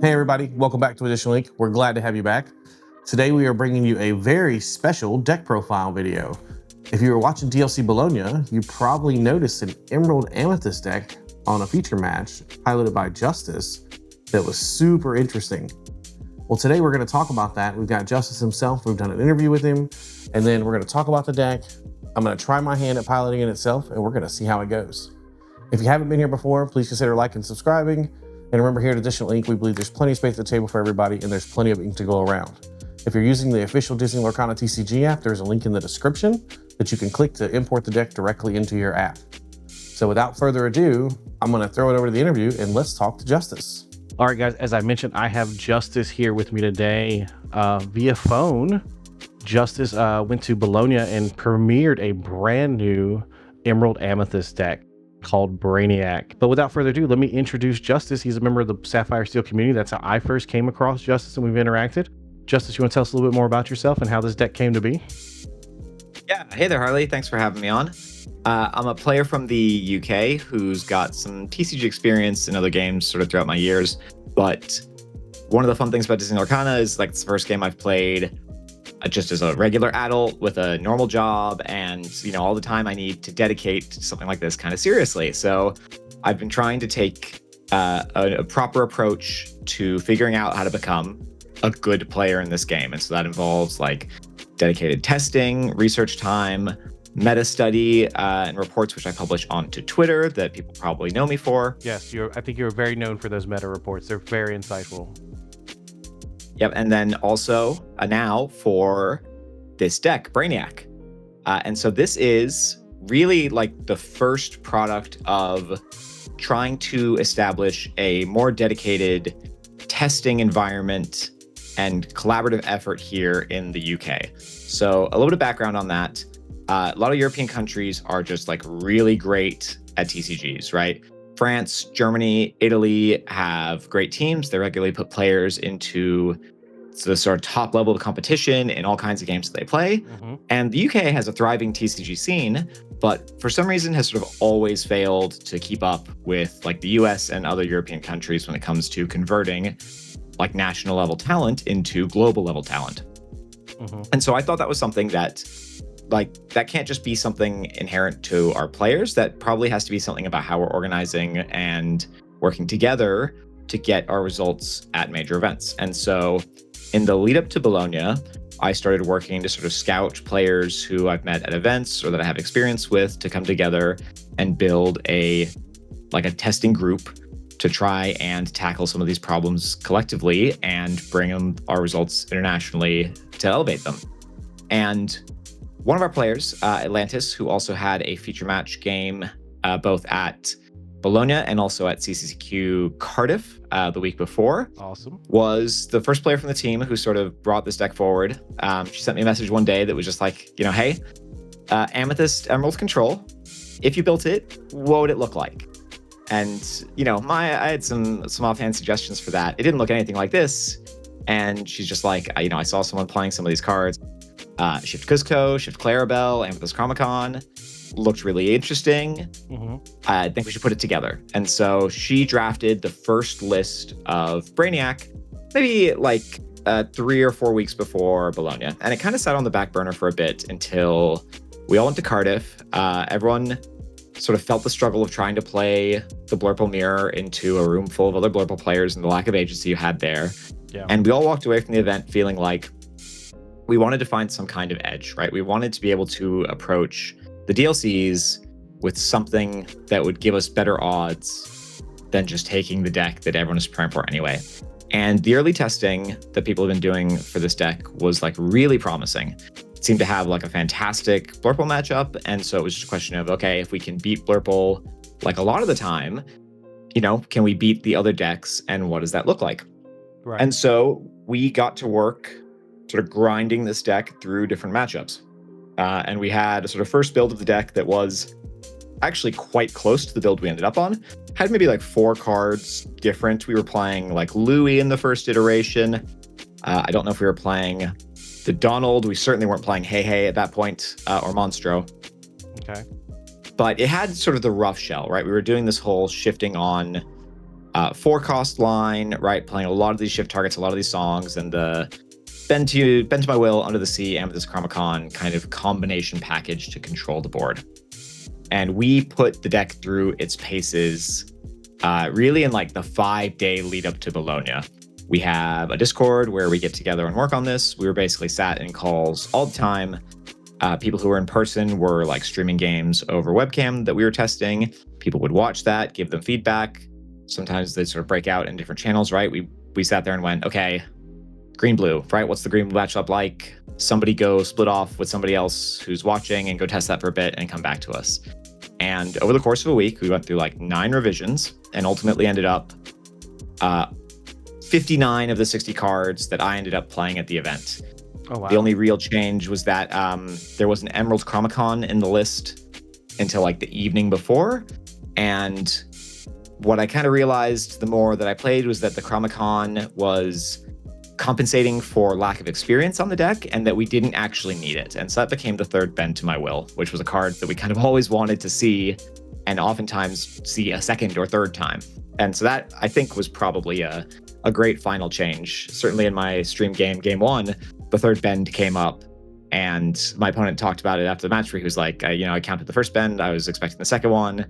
Hey everybody, welcome back to Edition Link. We're glad to have you back. Today we are bringing you a very special deck profile video. If you were watching DLC Bologna, you probably noticed an Emerald Amethyst deck on a feature match piloted by Justice that was super interesting. Well, today we're going to talk about that. We've got Justice himself, we've done an interview with him, and then we're going to talk about the deck. I'm going to try my hand at piloting it itself, and we're going to see how it goes. If you haven't been here before, please consider liking and subscribing. And remember, here at Edition Link, we believe there's plenty of space at the table for everybody, and there's plenty of ink to go around. If you're using the official Disney Lorcana TCG app, there's a link in the description that you can click to import the deck directly into your app. So without further ado, I'm going to throw it over to the interview, and let's talk to Justice. All right, guys, as I mentioned, I have Justice here with me today via phone. Justice went to Bologna and premiered a brand new Emerald Amethyst deck called Brainiac. But without further ado, let me introduce Justice. He's a member of the Sapphire Steel community. That's how I first came across Justice and we've interacted. Justice, you want to tell us a little bit more about yourself and how this deck came to be? Yeah, hey there, Harley. Thanks for having me on. I'm a player from the UK who's got some TCG experience in other games sort of throughout my years. But one of the fun things about Disney Lorcana is like it's the first game I've played just as a regular adult with a normal job, and all the time I need to dedicate to something like this kind of seriously. So I've been trying to take a proper approach to figuring out how to become a good player in this game. And so that involves like dedicated testing, research time, meta study, and reports which I publish onto Twitter that people probably know me for. Yes, I think you're very known for those meta reports. They're very insightful. Yep, and then also now for this deck, Brainiac. And so this is really like the first product of trying to establish a more dedicated testing environment and collaborative effort here in the UK. So a little bit of background on that. A lot of European countries are just like really great at TCGs, right? France, Germany, Italy have great teams. They regularly put players into the sort of top level of competition in all kinds of games that they play. Mm-hmm. And the UK has a thriving TCG scene, but for some reason has sort of always failed to keep up with like the US and other European countries when it comes to converting like national level talent into global level talent. Mm-hmm. And so I thought that was something that that can't just be something inherent to our players. That probably has to be something about how we're organizing and working together to get our results at major events. And so in the lead up to Bologna, I started working to sort of scout players who I've met at events or that I have experience with to come together and build a testing group to try and tackle some of these problems collectively and bring our results internationally to elevate them. And one of our players, Atlantis, who also had a feature match game both at Bologna and also at CCCQ Cardiff the week before. Awesome. Was the first player from the team who sort of brought this deck forward. She sent me a message one day that was just like, hey, Amethyst Emerald Control, if you built it, what would it look like? And, I had some offhand suggestions for that. It didn't look anything like this. And she's just like, I saw someone playing some of these cards. Shift Cusco, Shift Clarabelle, Amethyst Chromicon. Looked really interesting. Mm-hmm. I think we should put it together. And so she drafted the first list of Brainiac, maybe like 3 or 4 weeks before Bologna. And it kind of sat on the back burner for a bit until we all went to Cardiff. Everyone sort of felt the struggle of trying to play the Blurple mirror into a room full of other Blurple players and the lack of agency you had there. Yeah. And we all walked away from the event feeling like we wanted to find some kind of edge, right? We wanted to be able to approach the DLCs with something that would give us better odds than just taking the deck that everyone is preparing for anyway. And the early testing that people have been doing for this deck was like really promising. It seemed to have like a fantastic Blurple matchup. And so it was just a question of, okay, if we can beat Blurple like a lot of the time, can we beat the other decks and what does that look like? Right. And so we got to work sort of grinding this deck through different matchups. And we had a sort of first build of the deck that was actually quite close to the build we ended up on. Had maybe like 4 cards different. We were playing like Louis in the first iteration. I don't know if we were playing the Donald. We certainly weren't playing Hey Hey at that point, or Monstro. Okay. But it had sort of the rough shell, right? We were doing this whole shifting on 4-cost line, right? Playing a lot of these shift targets, a lot of these songs, and the Bend to My Will, Under the Sea, Amethyst Chromacon kind of combination package to control the board. And we put the deck through its paces really in like the 5-day lead up to Bologna. We have a Discord where we get together and work on this. We were basically sat in calls all the time. People who were in person were like streaming games over webcam that we were testing. People would watch that, give them feedback. Sometimes they'd sort of break out in different channels, right? We sat there and went, okay, green-blue, right? What's the green matchup like? Somebody go split off with somebody else who's watching and go test that for a bit and come back to us. And over the course of a week, we went through like 9 revisions and ultimately ended up 59 of the 60 cards that I ended up playing at the event. Oh, wow. The only real change was that there was an Emerald Chromacon in the list until like the evening before. And what I kind of realized the more that I played was that the Chromacon was compensating for lack of experience on the deck and that we didn't actually need it. And so that became the third Bend to My Will, which was a card that we kind of always wanted to see and oftentimes see a second or third time. And so that, I think, was probably a great final change. Certainly in my stream game 1, the third Bend came up and my opponent talked about it after the match where he was like, I counted the first Bend, I was expecting the second one,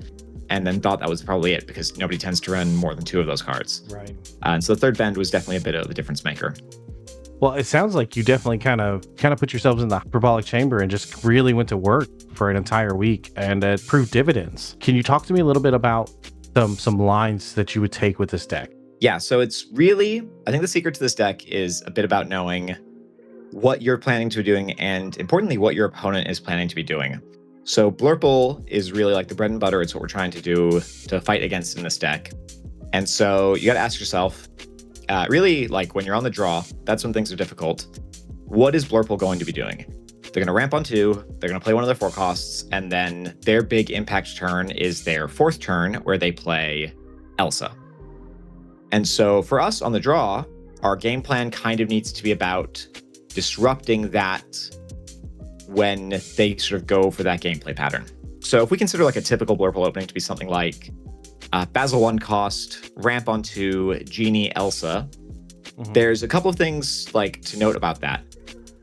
and then thought that was probably it because nobody tends to run more than 2 of those cards. Right. And so the third Bend was definitely a bit of a difference maker. Well, it sounds like you definitely kind of put yourselves in the hyperbolic chamber and just really went to work for an entire week, and it proved dividends. Can you talk to me a little bit about some lines that you would take with this deck? Yeah, so it's really, I think the secret to this deck is a bit about knowing what you're planning to be doing and importantly, what your opponent is planning to be doing. So Blurple is really like the bread and butter. It's what we're trying to do to fight against in this deck. And so you got to ask yourself, really, like when you're on the draw, that's when things are difficult. What is Blurple going to be doing? They're going to ramp on 2, they're going to play one of their 4 costs, and then their big impact turn is their 4th turn where they play Elsa. And so for us on the draw, our game plan kind of needs to be about disrupting that when they sort of go for that gameplay pattern. So if we consider like a typical Blurple opening to be something like Basil 1 cost, ramp on 2, Genie, Elsa, there's a couple of things like to note about that.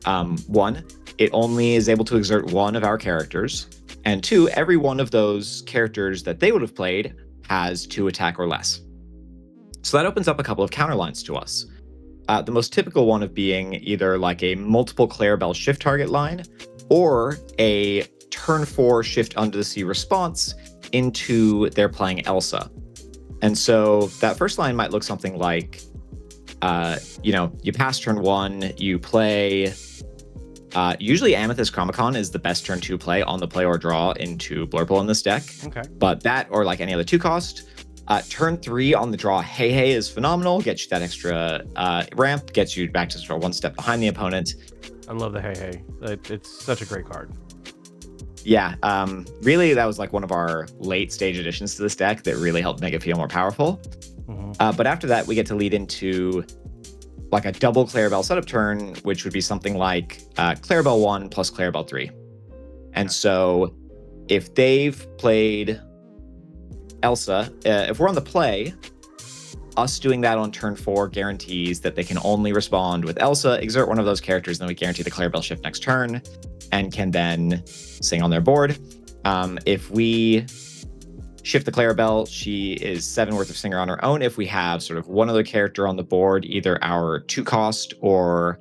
1, it only is able to exert 1 of our characters. And 2, every one of those characters that they would have played has 2 attack or less. So that opens up a couple of counterlines to us. The most typical one of being either like a multiple Clarabelle shift target line or a turn 4 shift under the sea response into their playing Elsa. And so that first line might look something like, you pass turn 1, you play, usually Amethyst Chromacon is the best turn 2 play on the play or draw into Blurple in this deck. Okay. But that or like any other 2 cost. Turn 3 on the draw, Hey is phenomenal, gets you that extra ramp, gets you back to sort of 1 step behind the opponent. I love the Hey. It's such a great card. Yeah, really that was like one of our late stage additions to this deck that really helped make it feel more powerful. But after that, we get to lead into like a double Clarabelle setup turn, which would be something like Clarabelle 1 plus Clarabelle 3. And so if they've played Elsa, if we're on the play, us doing that on turn 4 guarantees that they can only respond with Elsa, exert one of those characters, and then we guarantee the Clarabelle shift next turn and can then sing on their board. If we shift the Clarabelle, she is 7 worth of singer on her own. If we have sort of one other character on the board, either our 2 cost or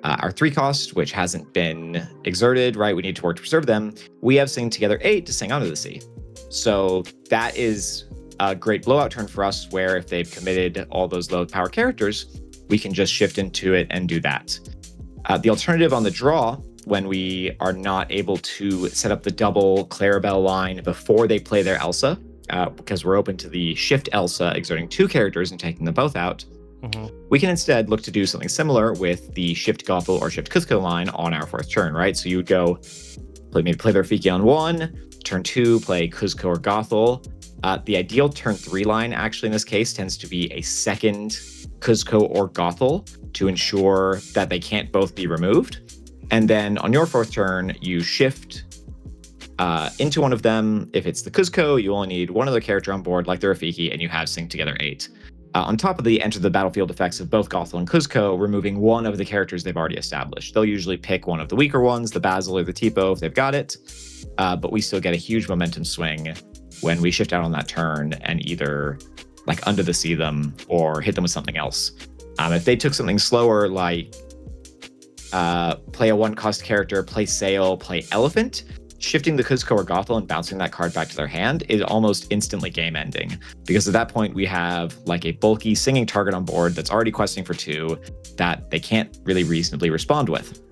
our 3 cost, which hasn't been exerted, right? We need to work to preserve them. We have Sing Together 8 to sing Under the Sea. So that is a great blowout turn for us where if they've committed all those low power characters, we can just shift into it and do that. The alternative on the draw, when we are not able to set up the double Clarabelle line before they play their Elsa, because we're open to the shift Elsa exerting 2 characters and taking them both out, we can instead look to do something similar with the shift Gothel or shift Kuzco line on our 4th turn, right? So you would go play their Rafiki on 1, turn 2, play Kuzco or Gothel. The ideal turn 3 line, actually, in this case, tends to be a second Kuzco or Gothel to ensure that they can't both be removed. And then on your 4th turn, you shift into one of them. If it's the Kuzco, you only need one other character on board, like the Rafiki, and you have sync together 8. On top of the enter the battlefield effects of both Gothel and Kuzco, removing one of the characters they've already established. They'll usually pick one of the weaker ones, the Basil or the Tipo if they've got it, but we still get a huge momentum swing when we shift out on that turn and either like under the sea them or hit them with something else. If they took something slower, like play a 1-cost character, play Sail, play Elephant, shifting the Kuzco or Gothel and bouncing that card back to their hand is almost instantly game ending, because at that point we have like a bulky singing target on board that's already questing for 2 that they can't really reasonably respond with.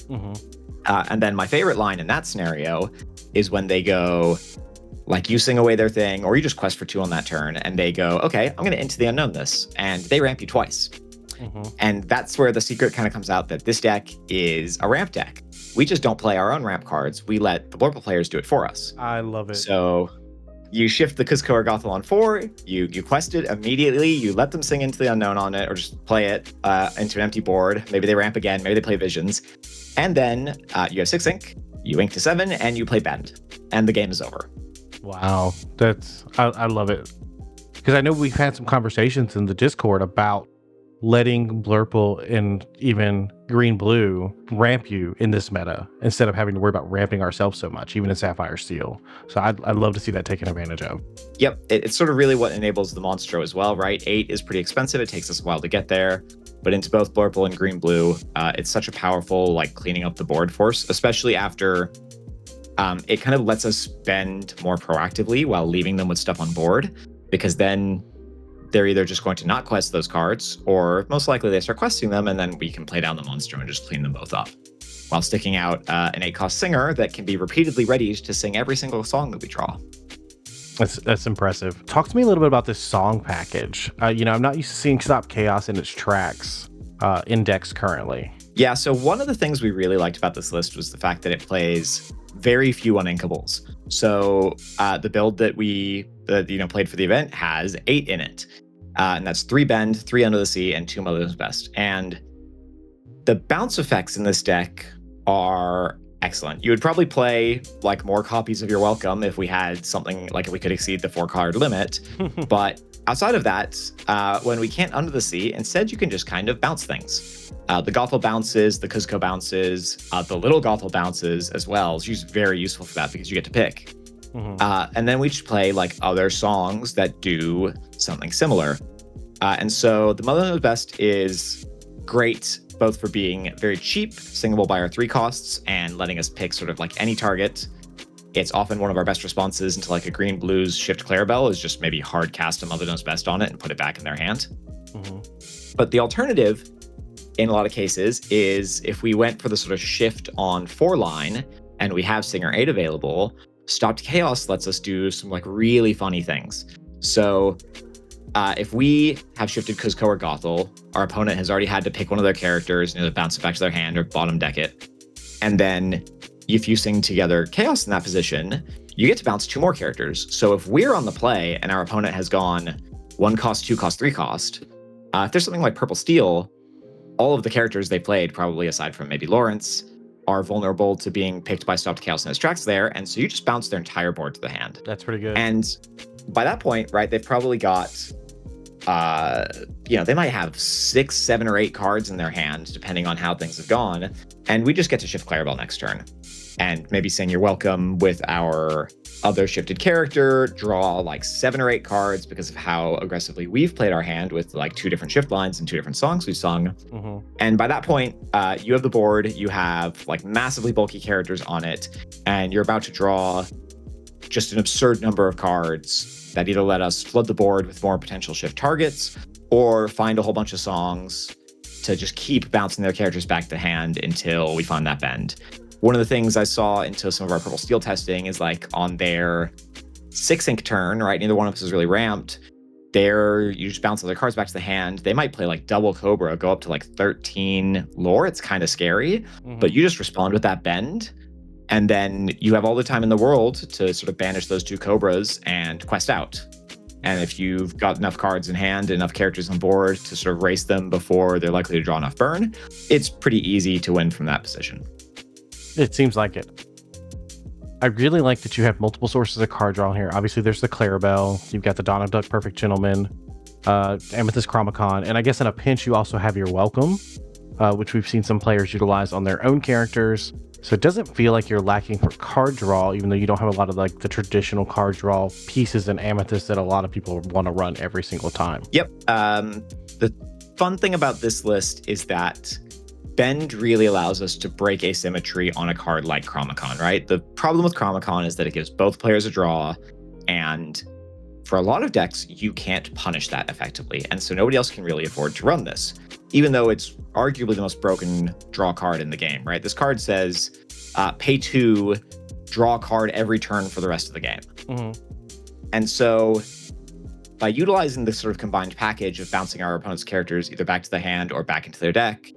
And then my favorite line in that scenario is when they go, like, you sing away their thing, or you just quest for 2 on that turn, and they go, okay, I'm going to Into the Unknown this, and they ramp you twice. And that's where the secret kind of comes out, that this deck is a ramp deck. We just don't play our own ramp cards. We let the Blurple players do it for us. I love it. So you shift the Kuzco or Gothel on 4, you quest it immediately, you let them sing Into the Unknown on it, or just play it into an empty board. Maybe they ramp again, maybe they play Visions. And then you have 6 ink, you ink to 7, and you play Bend. And the game is over. Wow. I love it. Because I know we've had some conversations in the Discord about letting Blurple and even Green Blue ramp you in this meta instead of having to worry about ramping ourselves so much, even in Sapphire Steel. So I'd love to see that taken advantage of. Yep, it's sort of really what enables the Monstro as well, right? 8 is pretty expensive. It takes us a while to get there. But into both Blurple and Green Blue, it's such a powerful, like, cleaning up the board force, especially after it kind of lets us spend more proactively while leaving them with stuff on board, because then they're either just going to not quest those cards, or most likely they start questing them, and then we can play down the Monstro and just clean them both up, while sticking out an 8-cost singer that can be repeatedly readied to sing every single song that we draw. That's impressive. Talk to me a little bit about this song package. I'm not used to seeing Stop Chaos in its tracks in decks currently. Yeah, so one of the things we really liked about this list was the fact that it plays very few uninkables. So the build that we played for the event has 8 in it. And that's 3 Bend, 3 Under the Sea, and 2 Mother's Best. And the bounce effects in this deck are excellent. You would probably play like more copies of Your Welcome if we had something like if we could exceed the 4-card limit. But outside of that, when we can't Under the Sea, instead you can just kind of bounce things. The Gothel bounces, the Kuzco bounces, the little Gothel bounces as well. It's very useful for that because you get to pick. And then we just play like other songs that do something similar. And so the Mother Knows Best is great both for being very cheap, singable by our 3 costs, and letting us pick sort of like any target. It's often one of our best responses into like a Green Blues Shift Clarabelle is just maybe hard cast a Mother Knows Best on it and put it back in their hand. But the alternative in a lot of cases is if we went for the sort of shift on 4 line and we have Singer 8 available, Stopped Chaos lets us do some like really funny things. So if we have shifted Kuzco or Gothel, our opponent has already had to pick one of their characters and either bounce it back to their hand or bottom deck it. And then if you sing together Chaos in that position, you get to bounce 2 more characters. So if we're on the play and our opponent has gone 1 cost, 2 cost, 3 cost, if there's something like Purple Steel, all of the characters they played, probably aside from maybe Lawrence, are vulnerable to being picked by Stopped Chaos and its tracks there. And so you just bounce their entire board to the hand. That's pretty good. And by that point, right, they've probably got, they might have 6, 7, or 8 cards in their hand, depending on how things have gone. And we just get to shift Clarabelle next turn and maybe sing You're Welcome with our other shifted character, draw like 7 or 8 cards because of how aggressively we've played our hand with like 2 different shift lines and 2 different songs we've sung. And by that point, you have the board, you have like massively bulky characters on it, and you're about to draw just an absurd number of cards that either let us flood the board with more potential shift targets or find a whole bunch of songs to just keep bouncing their characters back to hand until we find that bend. One of the things I saw into some of our Purple Steel testing is like on their 6 ink turn, right? Neither one of us is really ramped. You just bounce other cards back to the hand. They might play like double Cobra, go up to like 13 lore. It's kind of scary, but you just respond with that bend. And then you have all the time in the world to sort of banish those 2 Cobras and quest out. And if you've got enough cards in hand, enough characters on board to sort of race them before they're likely to draw enough burn, it's pretty easy to win from that position. It seems like it. I really like that you have multiple sources of card draw here. Obviously, there's the Clarabelle. You've got the Donald Duck Perfect Gentleman, Amethyst Chromacon, and I guess in a pinch, you also have your Welcome, which we've seen some players utilize on their own characters. So it doesn't feel like you're lacking for card draw, even though you don't have a lot of like the traditional card draw pieces in Amethyst that a lot of people want to run every single time. Yep. The fun thing about this list is that Bend really allows us to break asymmetry on a card like Chromacon, right? The problem with Chromacon is that it gives both players a draw, and for a lot of decks, you can't punish that effectively, and so nobody else can really afford to run this, even though it's arguably the most broken draw card in the game, right? This card says, pay 2, draw a card every turn for the rest of the game. And so by utilizing this sort of combined package of bouncing our opponent's characters either back to the hand or back into their deck,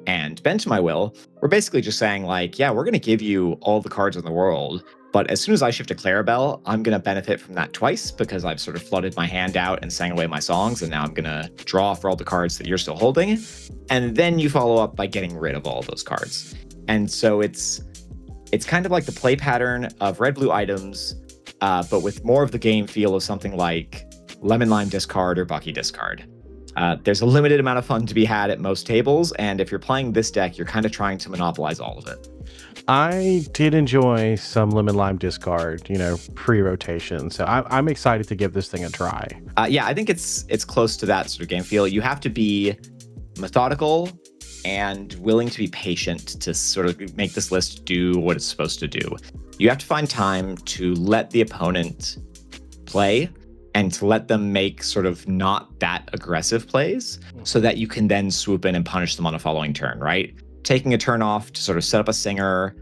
and Bend to My Will, we're basically just saying like, yeah, we're going to give you all the cards in the world, but as soon as I shift to Clarabelle, I'm going to benefit from that twice because I've sort of flooded my hand out and sang away my songs, and now I'm going to draw for all the cards that you're still holding. And then you follow up by getting rid of all of those cards. And so it's kind of like the play pattern of red-blue items, but with more of the game feel of something like Lemon Lime Discard or Bucky Discard. There's a limited amount of fun to be had at most tables, and if you're playing this deck, you're kind of trying to monopolize all of it. I did enjoy some Lemon Lime Discard, pre-rotation, so I'm excited to give this thing a try. Yeah, I think it's close to that sort of game feel. You have to be methodical and willing to be patient to sort of make this list do what it's supposed to do. You have to find time to let the opponent play and to let them make sort of not that aggressive plays so that you can then swoop in and punish them on a following turn, right? Taking a turn off to sort of set up a singer,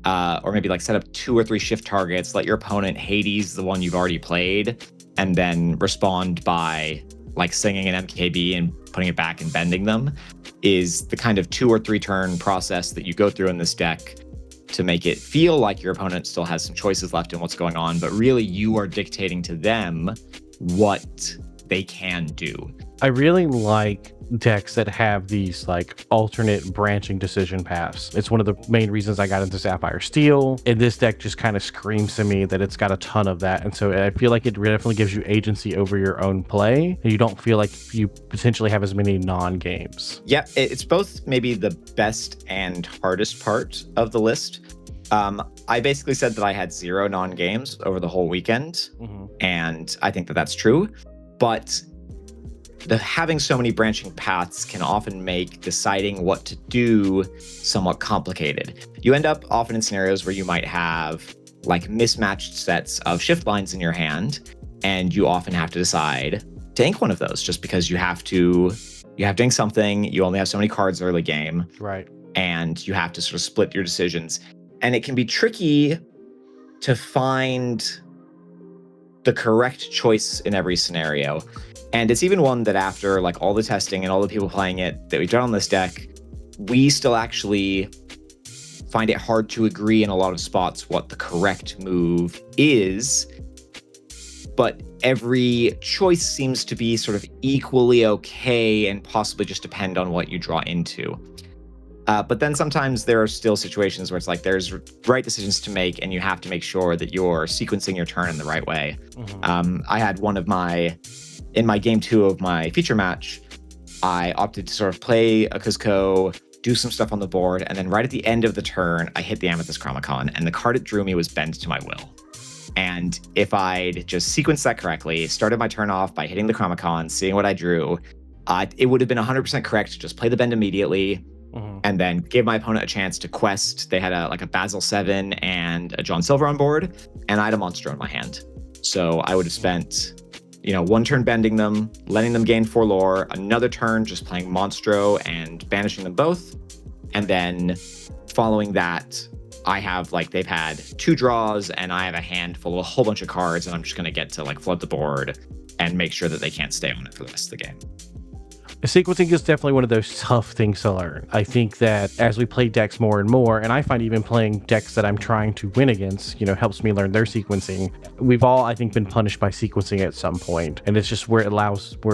or maybe like set up 2 or 3 shift targets, let your opponent Hades the one you've already played, and then respond by like singing an MKB and putting it back and bending them, is the kind of 2 or 3 turn process that you go through in this deck to make it feel like your opponent still has some choices left in what's going on, but really you are dictating to them what they can do. I really like decks that have these like alternate branching decision paths. It's one of the main reasons I got into Sapphire Steel, and this deck just kind of screams to me that it's got a ton of that, and so I feel like it definitely gives you agency over your own play, and you don't feel like you potentially have as many non-games. Yeah, it's both maybe the best and hardest part of the list. I basically said that I had 0 non-games over the whole weekend, and I think that that's true, but having so many branching paths can often make deciding what to do somewhat complicated. You end up often in scenarios where you might have like mismatched sets of shift lines in your hand, and you often have to decide to ink one of those just because you have to ink something. You only have so many cards early game, right? And you have to sort of split your decisions. And it can be tricky to find the correct choice in every scenario. And it's even one that after like all the testing and all the people playing it that we've done on this deck, we still actually find it hard to agree in a lot of spots what the correct move is. But every choice seems to be sort of equally okay and possibly just depend on what you draw into. But then sometimes there are still situations where it's like there's right decisions to make, and you have to make sure that you're sequencing your turn in the right way. I had in my game 2 of my feature match, I opted to sort of play a Cusco, do some stuff on the board, and then right at the end of the turn, I hit the Amethyst Chromacon, and the card it drew me was Bend to My Will. And if I'd just sequenced that correctly, started my turn off by hitting the Chromacon, seeing what I drew, it would have been 100% correct to just play the Bend immediately, and then give my opponent a chance to quest. They had a Basil 7 and a John Silver on board, and I had a Monstro in my hand. So I would have spent, 1 turn bending them, letting them gain 4 lore, another turn just playing Monstro and banishing them both. And then following that, I have they've had 2 draws and I have a hand full of a whole bunch of cards, and I'm just going to get to flood the board and make sure that they can't stay on it for the rest of the game. Sequencing is definitely one of those tough things to learn. I think that as we play decks more and more, and I find even playing decks that I'm trying to win against, helps me learn their sequencing. We've all, I think, been punished by sequencing at some point, and it's just where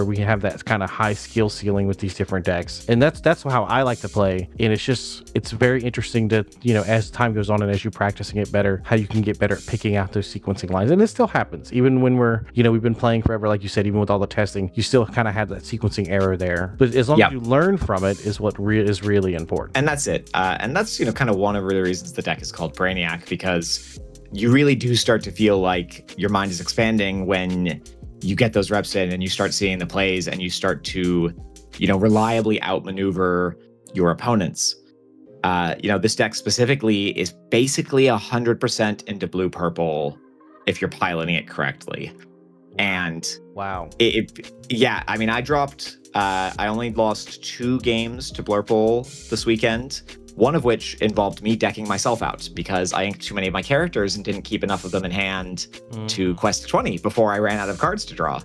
we have that kind of high skill ceiling with these different decks, and that's how I like to play. And it's very interesting to as time goes on and as you're practicing it better, how you can get better at picking out those sequencing lines. And it still happens, even when we've been playing forever, like you said, even with all the testing, you still kind of have that sequencing error there. But as long as you learn from it is what is really important. And that's it. And that's, kind of one of the reasons the deck is called Brainiac, because you really do start to feel like your mind is expanding when you get those reps in and you start seeing the plays and you start to, reliably outmaneuver your opponents. This deck specifically is basically 100% into blue-purple if you're piloting it correctly. And wow. I dropped, I only lost 2 games to Blurple this weekend, one of which involved me decking myself out because I inked too many of my characters and didn't keep enough of them in hand to quest 20 before I ran out of cards to draw.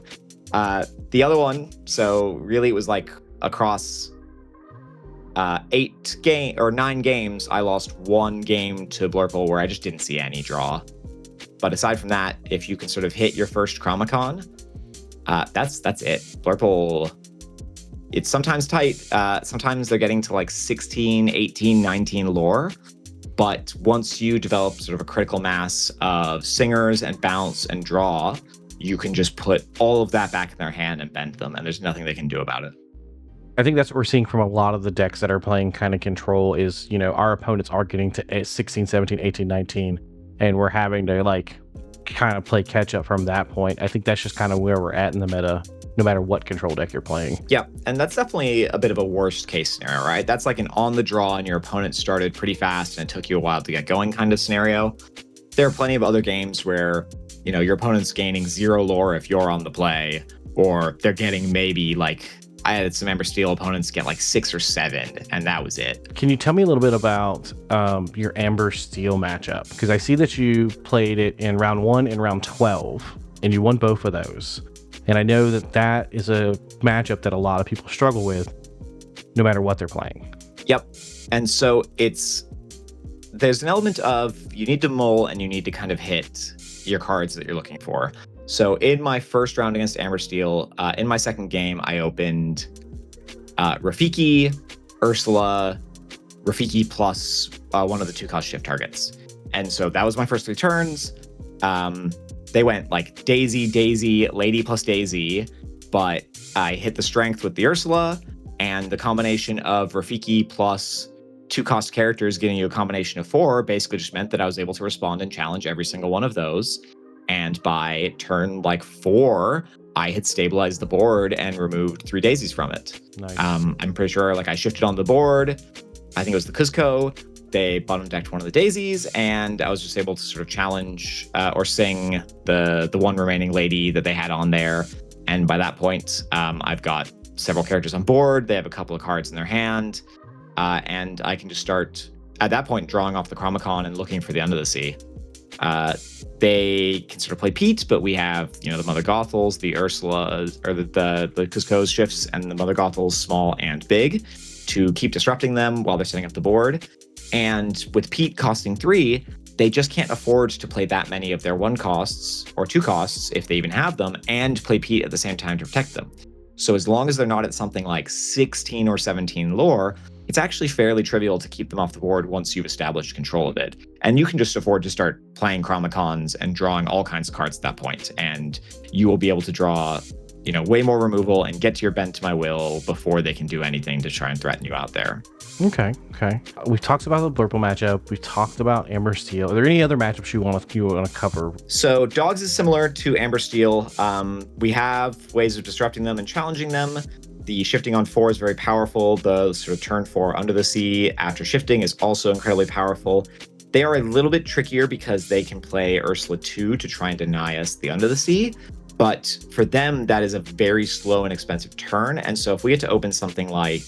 The other one, so really it was like across 9 games, I lost 1 game to Blurple where I just didn't see any draw. But aside from that, if you can sort of hit your first Chromacon, that's it. Blurple, it's sometimes tight. Sometimes they're getting to like 16, 18, 19 lore. But once you develop sort of a critical mass of singers and bounce and draw, you can just put all of that back in their hand and bend them, and there's nothing they can do about it. I think that's what we're seeing from a lot of the decks that are playing kind of control is, our opponents are getting to 16, 17, 18, 19. And we're having to kind of play catch up from that point. I think that's just kind of where we're at in the meta, no matter what control deck you're playing. Yeah, and that's definitely a bit of a worst case scenario, right? That's like an on the draw and your opponent started pretty fast and it took you a while to get going kind of scenario. There are plenty of other games where, your opponent's gaining 0 lore if you're on the play, or they're getting maybe I had some Amber Steel opponents get 6 or 7, and that was it. Can you tell me a little bit about your Amber Steel matchup? Because I see that you played it in round 1 and round 12, and you won both of those. And I know that is a matchup that a lot of people struggle with, no matter what they're playing. Yep. And so there's an element of you need to mull and you need to kind of hit your cards that you're looking for. So in my first round against Amber Steel, in my second game, I opened Rafiki, Ursula, Rafiki plus one of the 2-cost shift targets. And so that was my first 3 turns. They went Daisy, Lady plus Daisy, but I hit the strength with the Ursula, and the combination of Rafiki plus 2-cost characters getting you a combination of 4 basically just meant that I was able to respond and challenge every single one of those. And by turn 4, I had stabilized the board and removed 3 daisies from it. Nice. I'm pretty sure I shifted on the board. I think it was the Cusco. They bottom decked one of the daisies, and I was just able to sort of challenge or sing the one remaining lady that they had on there. And by that point, I've got several characters on board. They have a couple of cards in their hand. And I can just start, at that point, drawing off the Chromacon and looking for the Under the Sea. They can sort of play Pete, but we have, the Mother Gothels, the Ursula, or the Cusco's shifts, and the Mother Gothels, small and big, to keep disrupting them while they're setting up the board. And with Pete costing 3, they just can't afford to play that many of their 1 costs or 2 costs, if they even have them, and play Pete at the same time to protect them. So as long as they're not at something like 16 or 17 lore, it's actually fairly trivial to keep them off the board once you've established control of it. And you can just afford to start playing Chromacons and drawing all kinds of cards at that point, and you will be able to draw, way more removal and get to your bend to my will before they can do anything to try and threaten you out there. Okay. We've talked about the Blurple matchup. We've talked about Amber Steel. Are there any other matchups you want to cover? So Dogs is similar to Amber Steel. We have ways of disrupting them and challenging them. The shifting on 4 is very powerful. The sort of turn 4 Under the Sea after shifting is also incredibly powerful. They are a little bit trickier because they can play Ursula 2 to try and deny us the Under the Sea. But for them, that is a very slow and expensive turn. And so if we get to open something like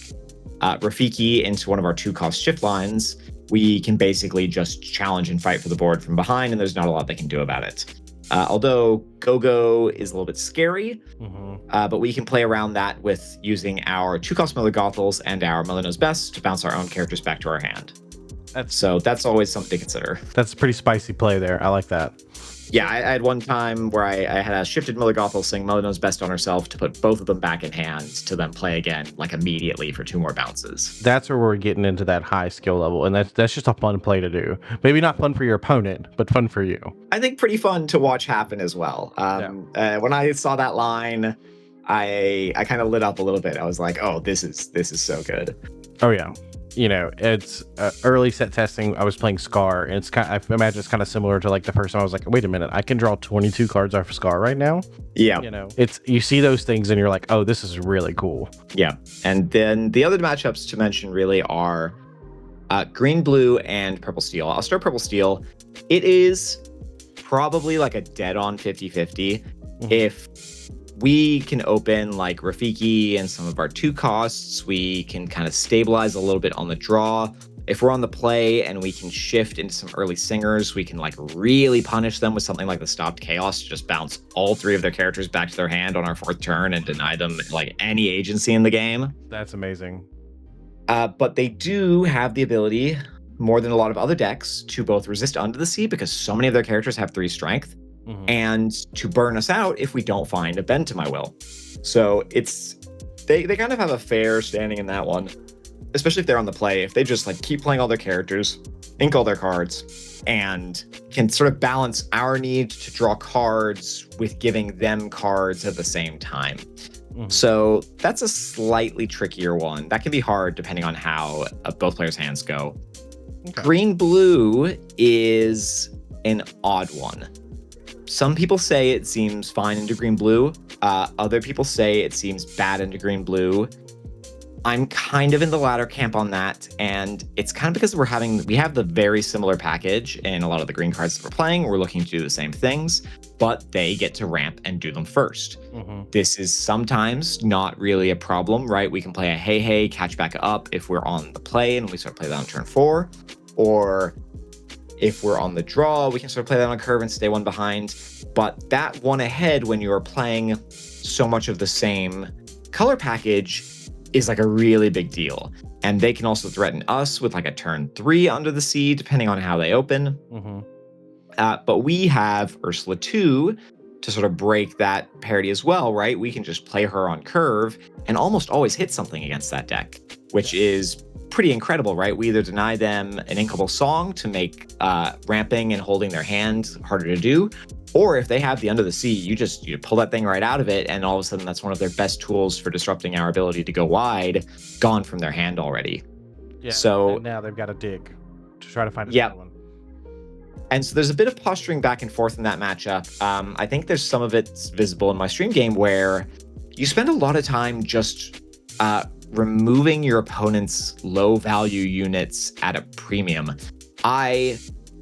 Rafiki into one of our 2-cost shift lines, we can basically just challenge and fight for the board from behind, and there's not a lot they can do about it. Although Go-Go is a little bit scary, Mhm. but we can play around that with using our 2-cost Mothergothels and our Mother Knows Best to bounce our own characters back to our hand. So that's always something to consider. That's a pretty spicy play there. I like that. Yeah, I had one time where I had a shifted Mothergothel saying Mother Knows Best on herself to put both of them back in hand to then play again, like immediately for 2 more bounces. That's where we're getting into that high skill level, and that's just a fun play to do. Maybe not fun for your opponent, but fun for you. I think pretty fun to watch happen as well. When I saw that line, I kind of lit up a little bit. I was like, oh, this is so good. Oh yeah. You know, it's early set testing. I was playing Scar, and I imagine it's kind of similar to like the first time I was like, wait a minute, I can draw 22 cards off of Scar right now. Yeah. You know, you see those things and you're like, oh, this is really cool. Yeah. And then the other matchups to mention really are green, blue, and purple steel. I'll start purple steel. It is probably like a dead on 50-50. If we can open like Rafiki and some of our 2 costs, we can kind of stabilize a little bit on the draw. If we're on the play and we can shift into some early singers, we can like really punish them with something like the Stopped Chaos to just bounce all 3 of their characters back to their hand on our 4th turn and deny them like any agency in the game. That's amazing. But they do have the ability, more than a lot of other decks, to both resist Under the Sea because so many of their characters have 3 strength, and to burn us out if we don't find a Bend to My Will. So they kind of have a fair standing in that one, especially if they're on the play. If they just like keep playing all their characters, ink all their cards, and can sort of balance our need to draw cards with giving them cards at the same time. So that's a slightly trickier one. That can be hard depending on how both players' hands go. Okay. Green-blue is an odd one. Some people say it seems fine into green-blue. Other people say it seems bad into green-blue. I'm kind of in the latter camp on that, and it's kind of because we have the very similar package in a lot of the green cards that we're playing. We're looking to do the same things, but they get to ramp and do them first. This is sometimes not really a problem, right? We can play a hey, catch back up if we're on the play and we start play that on turn 4, or if we're on the draw, we can sort of play that on curve and stay 1 behind. But that 1 ahead when you are playing so much of the same color package is like a really big deal. And they can also threaten us with like a turn 3 Under the Sea, depending on how they open. But we have Ursula 2 to sort of break that parity as well, right? We can just play her on curve and almost always hit something against that deck, which is pretty incredible, right? We either deny them an Inkable Song to make ramping and holding their hand harder to do, or if they have the Under the Sea, you pull that thing right out of it, and all of a sudden that's one of their best tools for disrupting our ability to go wide, gone from their hand already. Yeah, so now they've got to dig to try to find another one. And so there's a bit of posturing back and forth in that matchup. I think there's some of it visible in my stream game where you spend a lot of time just removing your opponent's low value units at a premium. I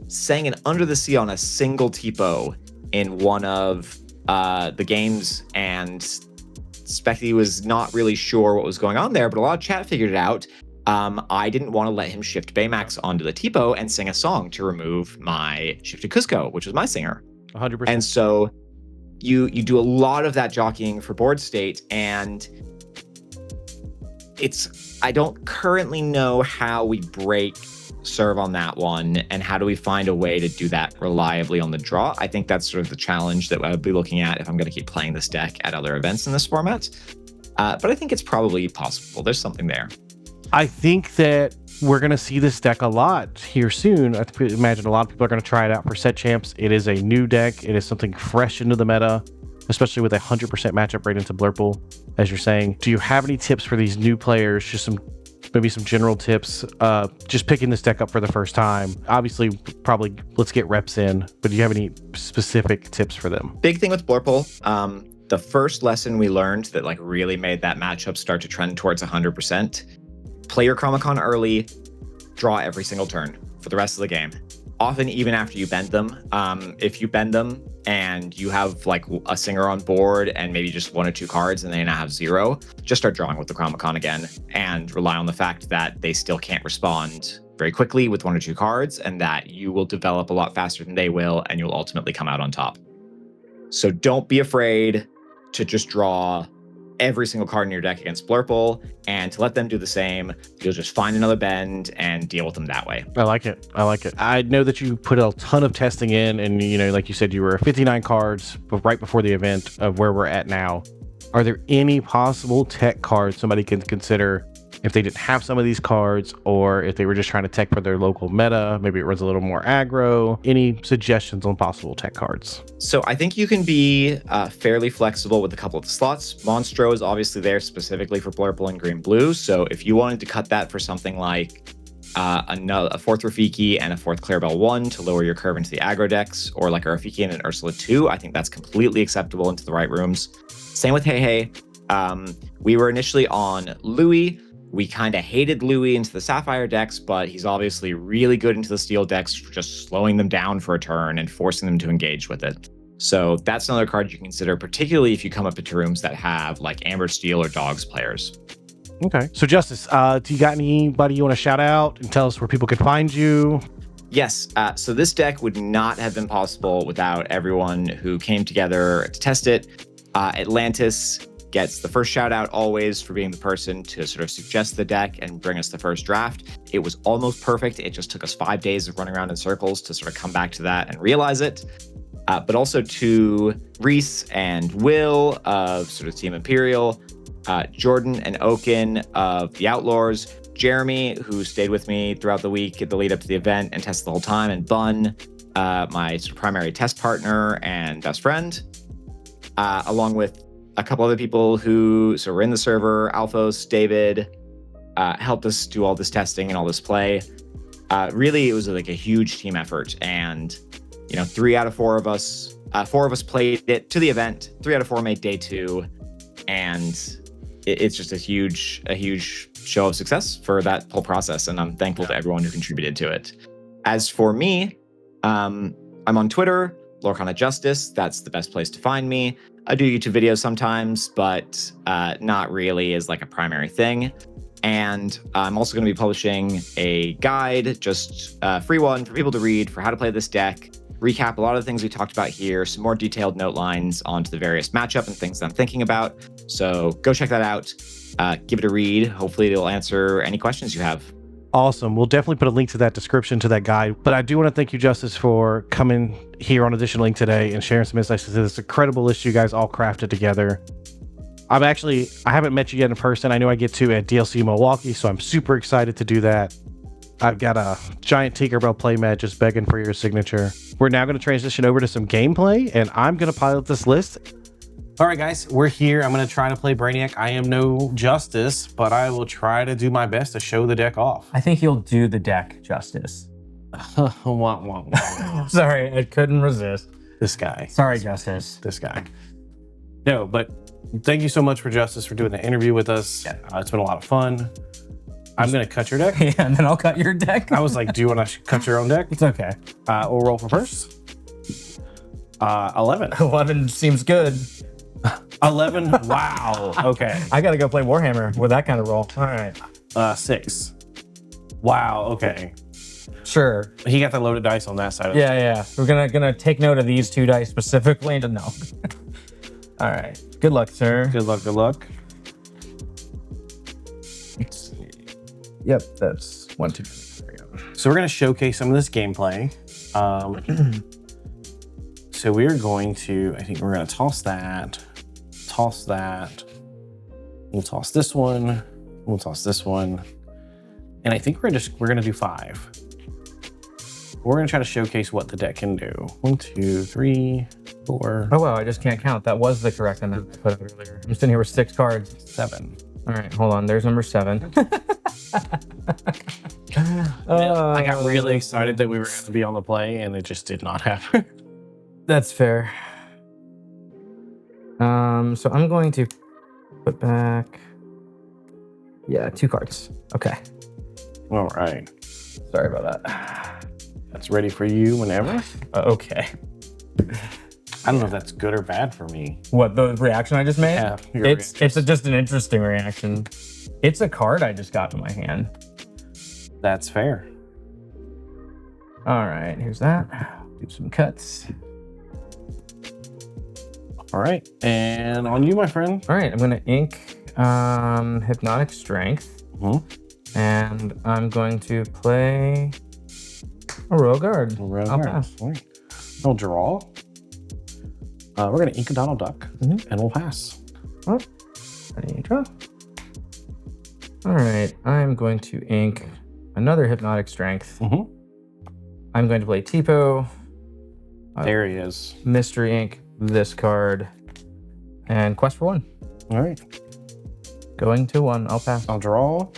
sang an Under the Sea on a single TPO in one of the games, and Specty was not really sure what was going on there, but a lot of chat figured it out. I didn't want to let him shift Baymax onto the TPO and sing a song to remove my shifted Cusco, which was my singer. 100%. And so you do a lot of that jockeying for board state, and I don't currently know how we break serve on that one, and how do we find a way to do that reliably on the draw. I think that's sort of the challenge that I'll be looking at if I'm going to keep playing this deck at other events in this format. But I think it's probably possible. There's something there. I think that we're going to see this deck a lot here soon. I imagine a lot of people are going to try it out for set champs. It is a new deck. It is something fresh into the meta, especially with a 100% matchup rate into Blurple, as you're saying. Do you have any tips for these new players? Just maybe some general tips, just picking this deck up for the first time. Obviously, probably let's get reps in, but do you have any specific tips for them? Big thing with Blurple, the first lesson we learned that like really made that matchup start to trend towards 100%, play your Chromacon early, draw every single turn for the rest of the game. Often even after you bend them. If you bend them and you have like a singer on board and maybe just 1 or 2 cards and they now have 0, just start drawing with the Chromacon again and rely on the fact that they still can't respond very quickly with 1 or 2 cards, and that you will develop a lot faster than they will, and you'll ultimately come out on top. So don't be afraid to just draw every single card in your deck against Blurple, and to let them do the same. You'll just find another bend and deal with them that way. I like it. I know that you put a ton of testing in, and like you said, you were 59 cards right before the event of where we're at now. Are there any possible tech cards somebody can consider if they didn't have some of these cards, or if they were just trying to tech for their local meta? Maybe it runs a little more aggro. Any suggestions on possible tech cards? So I think you can be fairly flexible with a couple of the slots. Monstro is obviously there specifically for Blurple and Green-Blue. So if you wanted to cut that for something like a fourth Rafiki and a fourth Clarabelle 1 to lower your curve into the aggro decks, or like a Rafiki and an Ursula 2, I think that's completely acceptable into the right rooms. Same with Hey Hey. We were initially on Louis. We kind of hated Louis into the Sapphire decks, but he's obviously really good into the Steel decks, just slowing them down for a turn and forcing them to engage with it. So that's another card you can consider, particularly if you come up into rooms that have like Amber, Steel, or Dogs players. Okay. So Justice, do you got anybody you want to shout out and tell us where people can find you? Yes. So this deck would not have been possible without everyone who came together to test it. Atlantis gets the first shout out always for being the person to sort of suggest the deck and bring us the first draft. It was almost perfect. It just took us 5 days of running around in circles to sort of come back to that and realize it. But also to Reese and Will of sort of Team Imperial, Jordan and Oaken of the Outlaws, Jeremy, who stayed with me throughout the week at the lead up to the event and tested the whole time, and Bun, my sort of primary test partner and best friend, along with a couple other people who were in the server. Alphos, David, helped us do all this testing and all this play. Really, it was like a huge team effort, and 3 out of 4 of us, 4 of us played it to the event. 3 out of 4 made day 2, and it's just a huge show of success for that whole process, and I'm thankful to everyone who contributed to it. As for me, I'm on Twitter, Lorcana Justice. That's the best place to find me. I do YouTube videos sometimes, but not really as like a primary thing. And I'm also going to be publishing a guide, just a free one for people to read, for how to play this deck, recap a lot of the things we talked about here, some more detailed note lines onto the various matchup and things that I'm thinking about. So go check that out. Give it a read. Hopefully it'll answer any questions you have. Awesome. We'll definitely put a link to that description to that guide. But I do want to thank you, Justice, for coming here on Edition Link today and sharing some insights into this incredible list you guys all crafted together. I haven't met you yet in person. I know I get to at DLC Milwaukee, so I'm super excited to do that. I've got a giant Tinkerbell playmat just begging for your signature. We're now going to transition over to some gameplay, and I'm going to pilot this list. All right, guys, we're here. I'm going to try to play Brainiac. I am no Justice, but I will try to do my best to show the deck off. I think you'll do the deck justice. Sorry, I couldn't resist. This guy. Sorry, Justice. This guy. No, but thank you so much for Justice for doing the interview with us. Yeah. It's been a lot of fun. I'm going to cut your deck. Yeah, and then I'll cut your deck. I was like, do you want to cut your own deck? It's okay. We'll roll for first. 11. 11 seems good. 11. Wow. Okay. I got to go play Warhammer with that kind of roll. All right. 6. Wow. Okay. Sure. He got the loaded dice on that side. Yeah. We're gonna take note of these 2 dice specifically. No. All right. Good luck, sir. Good luck. Let's see. Yep, that's 1, 2, 3. There we go. So we're going to showcase some of this gameplay. So we're going to, I think we're going to toss that. We'll toss this one. We'll toss this one. And I think we're going to do 5. We're going to try to showcase what the deck can do. 1, 2, 3, 4. Oh, wow, I just can't count. That was the correct amount I put out earlier. I'm sitting here with 6 cards. 7. All right, hold on. There's number 7. I got really excited that we were going to be on the play, and it just did not happen. That's fair. So I'm going to put back, 2 cards. Okay. All right. Sorry about that. That's ready for you whenever. Okay. I don't know if that's good or bad for me. What, the reaction I just made? Yeah. It's just an interesting reaction. It's a card I just got in my hand. That's fair. All right, here's that. Do some cuts. All right, and on you, my friend. All right, I'm gonna ink Hypnotic Strength, and I'm going to play a Royal Guard. I'll pass. All right. I'll draw. We're gonna ink a Donald Duck, and we'll pass. Oh, ready, draw. All right, I'm going to ink another Hypnotic Strength. I'm going to play Tipo. There he is. Mystery Ink this card, and Quest for 1. All right. Going to 1. I'll pass. I'll draw.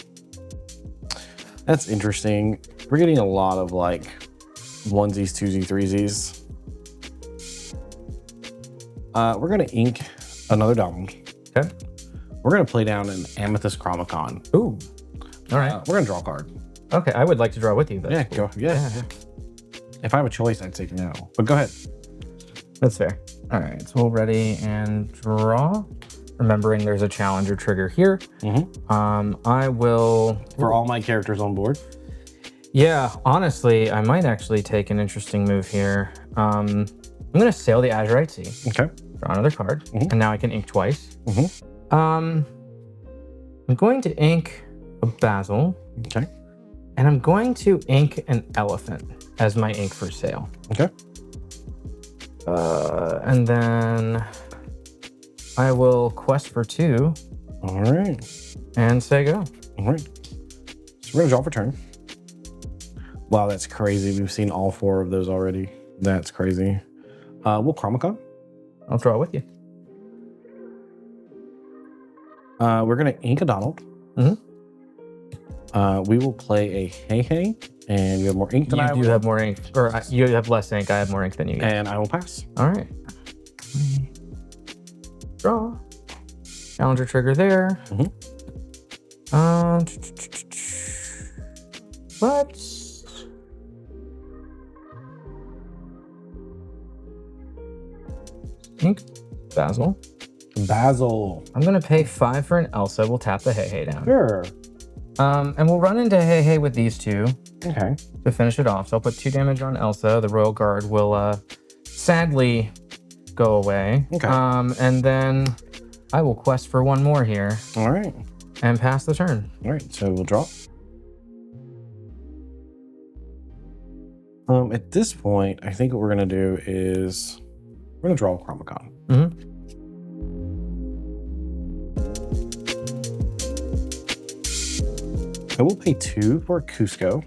That's interesting. We're getting a lot of like onesies, twosies, threesies. We're gonna ink another Donald. Okay. We're gonna play down an Amethyst Chromicon. Ooh. All right. We're gonna draw a card. Okay, I would like to draw with you. Yeah, Cool. go. Yeah. If I have a choice, I'd say no. But go ahead. That's fair. All right, so we'll ready and draw. Remembering there's a challenger trigger here. I will... For all my characters on board. Yeah, honestly, I might actually take an interesting move here. I'm going to sail the Azurite Sea. Okay. Draw another card, and now I can ink twice. I'm going to ink a Basil. Okay. And I'm going to ink an Elephant as my ink for sail. Okay. And then I will quest for 2. All right. And say go. All right. So we're gonna draw for turn. Wow, that's crazy. We've seen all 4 of those already. That's crazy. We'll Chromicon. I'll draw with you. We're gonna ink a Donald. We will play a Hey, and you have more ink than I do. You have more ink, or you have less ink. I have more ink than you. And I will pass. All right. Draw. Challenger trigger there. Let's ink Basil. Basil. I'm gonna pay 5 for an Elsa. We'll tap the Hey down. Sure. And we'll run into Hey with these 2. Okay. To finish it off. So I'll put 2 damage on Elsa. The Royal Guard will sadly go away. Okay. And then I will quest for 1 more here. All right. And pass the turn. All right. So we'll draw. At this point, I think what we're gonna do is we're gonna draw a Chromicon. I will pay 2 for Cusco.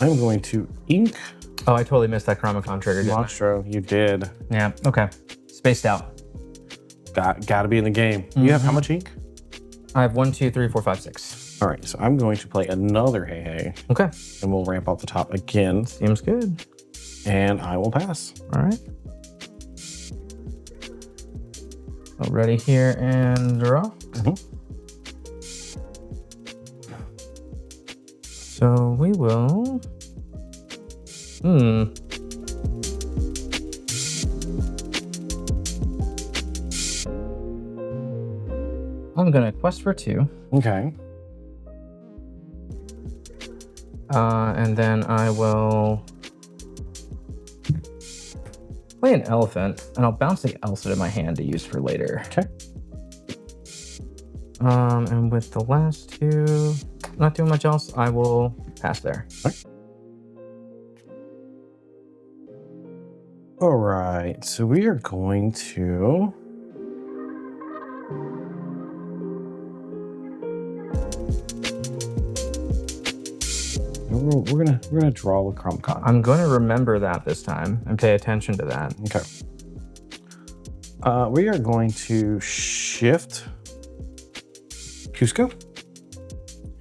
I'm going to ink. Oh, I totally missed that Chromicon trigger, didn't I? Monstro, you did. Yeah, okay. Spaced out. Gotta be in the game. You have how much ink? I have 1, 2, 3, 4, 5, 6. All right, so I'm going to play another Hey, Okay. and we'll ramp off the top again, Seems good. and I will pass. All right. So ready here and draw. So we will... I'm gonna quest for 2. Okay. And then I will play an Elephant, and I'll bounce the Elsa to my hand to use for later. Okay. And with the last 2, not doing much else, I will pass there. All right, so we are going to... We're gonna draw with Chromicon. I'm going to remember that this time and pay attention to that. Okay. We are going to shift Cusco.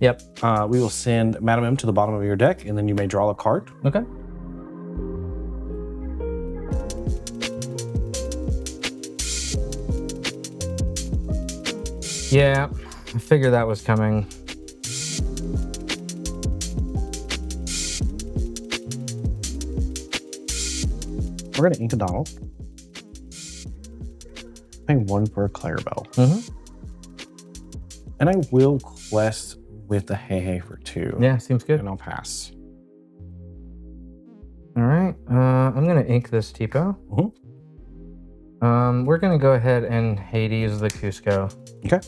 Yep. We will send Madam M to the bottom of your deck, and then you may draw a card. Okay. Yeah, I figured that was coming. We're gonna ink a Donald. Pay 1 for a Clarabelle. And I will quest with the Hey for 2. Yeah, seems good. And I'll pass. All right, I'm gonna ink this Tipo. We're gonna go ahead and Hades the Cusco. Okay.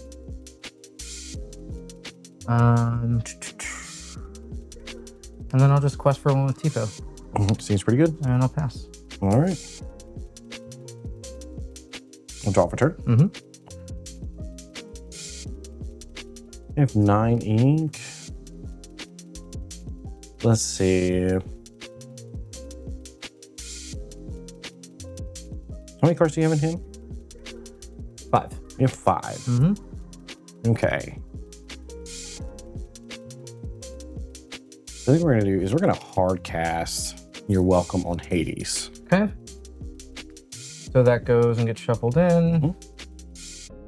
And then I'll just quest for one with Tipo. Seems pretty good. And I'll pass. All right. We'll draw for turn. Mm-hmm. I have 9 ink. Let's see. How many cards do you have in hand? 5. You have 5. Mm-hmm. Okay. I think what we're gonna do is we're gonna hard cast You're Welcome on Hades. Okay. So that goes and gets shuffled in. Mm-hmm.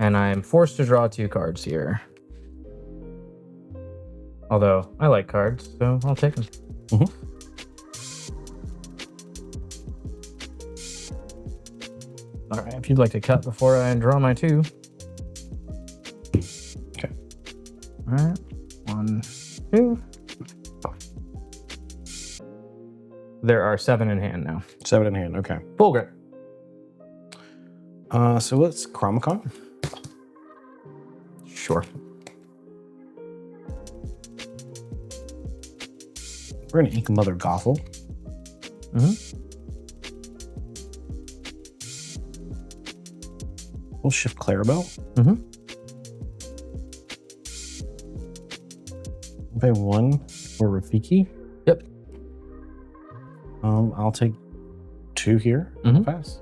And I'm forced to draw 2 cards here. Although I like cards, so I'll take them. Mm-hmm. All right, if you'd like to cut before I draw my 2. Okay. All right, 1, 2. There are 7 in hand now. 7 in hand, okay. Full grip. So let's Chromicon. Sure. We're gonna ink Mother Gothel. Mm-hmm. We'll shift Clarabelle. Mm-hmm. We'll pay 1 for Rafiki. Yep. I'll take 2 here. Mhm. Pass.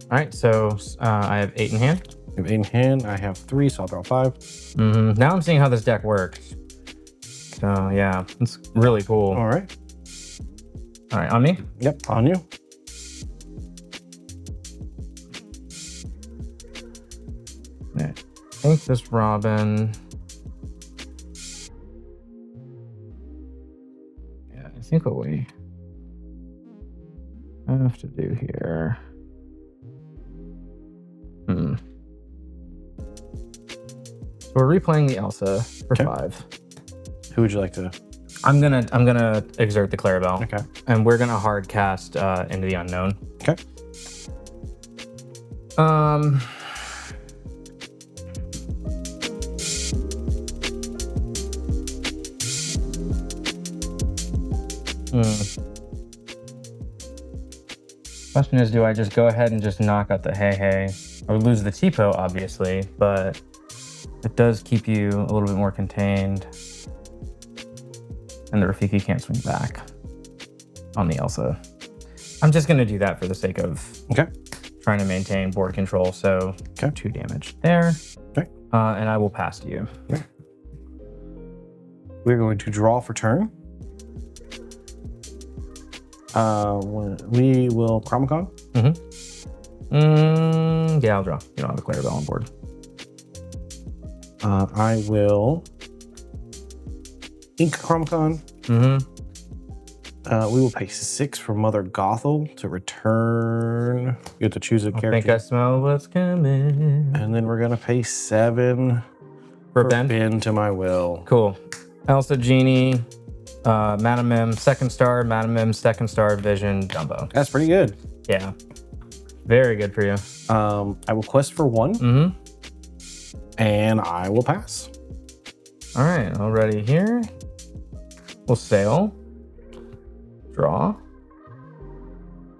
All right, so I have 8 in hand. You have 8 in hand. I have 3, so I'll draw 5. Mm-hmm. Now I'm seeing how this deck works. So yeah, it's really cool. All right. All right, on me. Yep, on you. Yeah. I think this Robin. Yeah, I think what we have to do here. So we're replaying the Elsa for Okay. 5. Who would you like to? I'm gonna exert the Clarabelle. Okay. And we're gonna hard cast into the unknown. Okay. Question is, do I just go ahead and just knock out the hey? I would lose the Tipo, obviously, but it does keep you a little bit more contained. And the Rafiki can't swing back on the Elsa. I'm just gonna do that for the sake of Okay. trying to maintain board control. So Okay. 2 damage there. Okay. And I will pass to you. We're going to draw for turn. We will Chromicon. Yeah, I'll draw. You don't have a Clarabelle on board. I will ink Chromicon. We will pay 6 for Mother Gothel to return. You have to choose a I character. think I smell what's coming. And then we're gonna pay 7 For Ben? bend to my will. Cool. Elsa, Genie, Madame second star, Madame second star, Vision, Dumbo. That's pretty good. Yeah. Very good for you. I will quest for 1 and I will pass. All right, already here. We'll sail. Draw.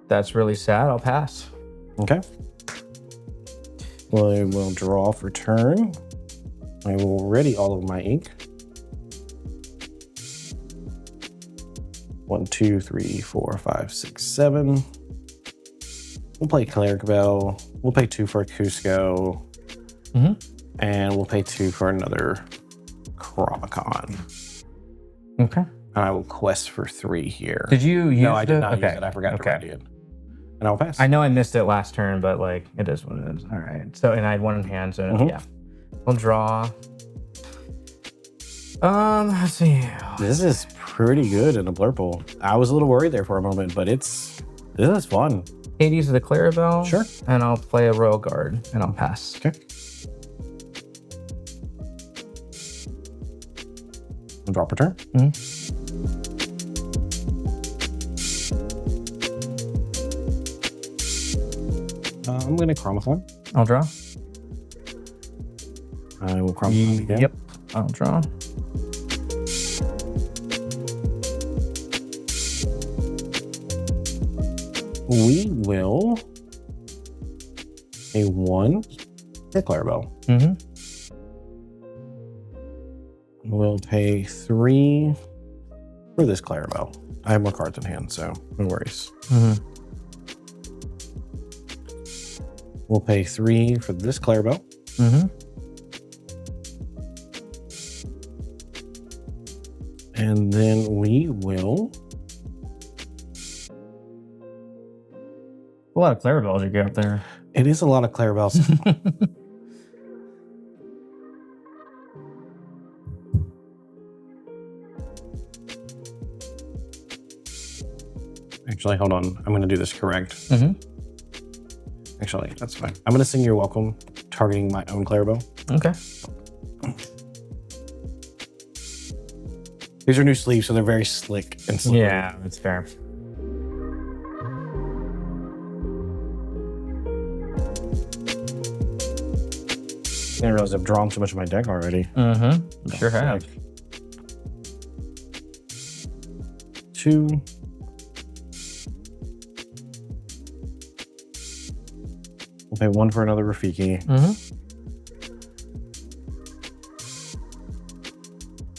That's really sad. I'll pass. Okay. We will draw for turn. I will ready all of my ink. 1, 2, 3, 4, 5, 6, 7. We'll play Cleric Bell. We'll pay 2 for a Cusco. And we'll pay 2 for another Chromicon. Okay. And I will quest for 3 here. Did you use No, I did the- not okay. use it. I forgot to ready it. And I'll pass. I know I missed it last turn, but like it is what it is. All right. So, and I had 1 in hand, so yeah. I'll draw. Let's see. This is pretty good in a Blurple. I was a little worried there for a moment, but this is fun. Hades of the Clarabelle. Sure. And I'll play a Royal Guard and I'll pass. Okay. I'll drop a turn. I'm going to Chromophone. I'll draw. I will Chromophone again. Yep. I'll draw. We will pay 1 for Clarabelle. Mm-hmm. We'll pay 3 for this Clarabelle. I have more cards in hand, so no worries. Mm-hmm. We'll pay 3 for this Clarabelle. Mm-hmm. And then we will... A lot of Clarabelles you got there. It is a lot of Clarabelles. Actually, hold on. I'm going to do this correct. Mm-hmm. Actually, that's fine. I'm going to sing You're Welcome, targeting my own Clarabelle. Okay. These are new sleeves, so they're very slick and slippery. Yeah, that's fair. I didn't realize I've drawn so much of my deck already. Mm-hmm. Sure have. 2. We'll pay 1 for another Rafiki. Mm-hmm.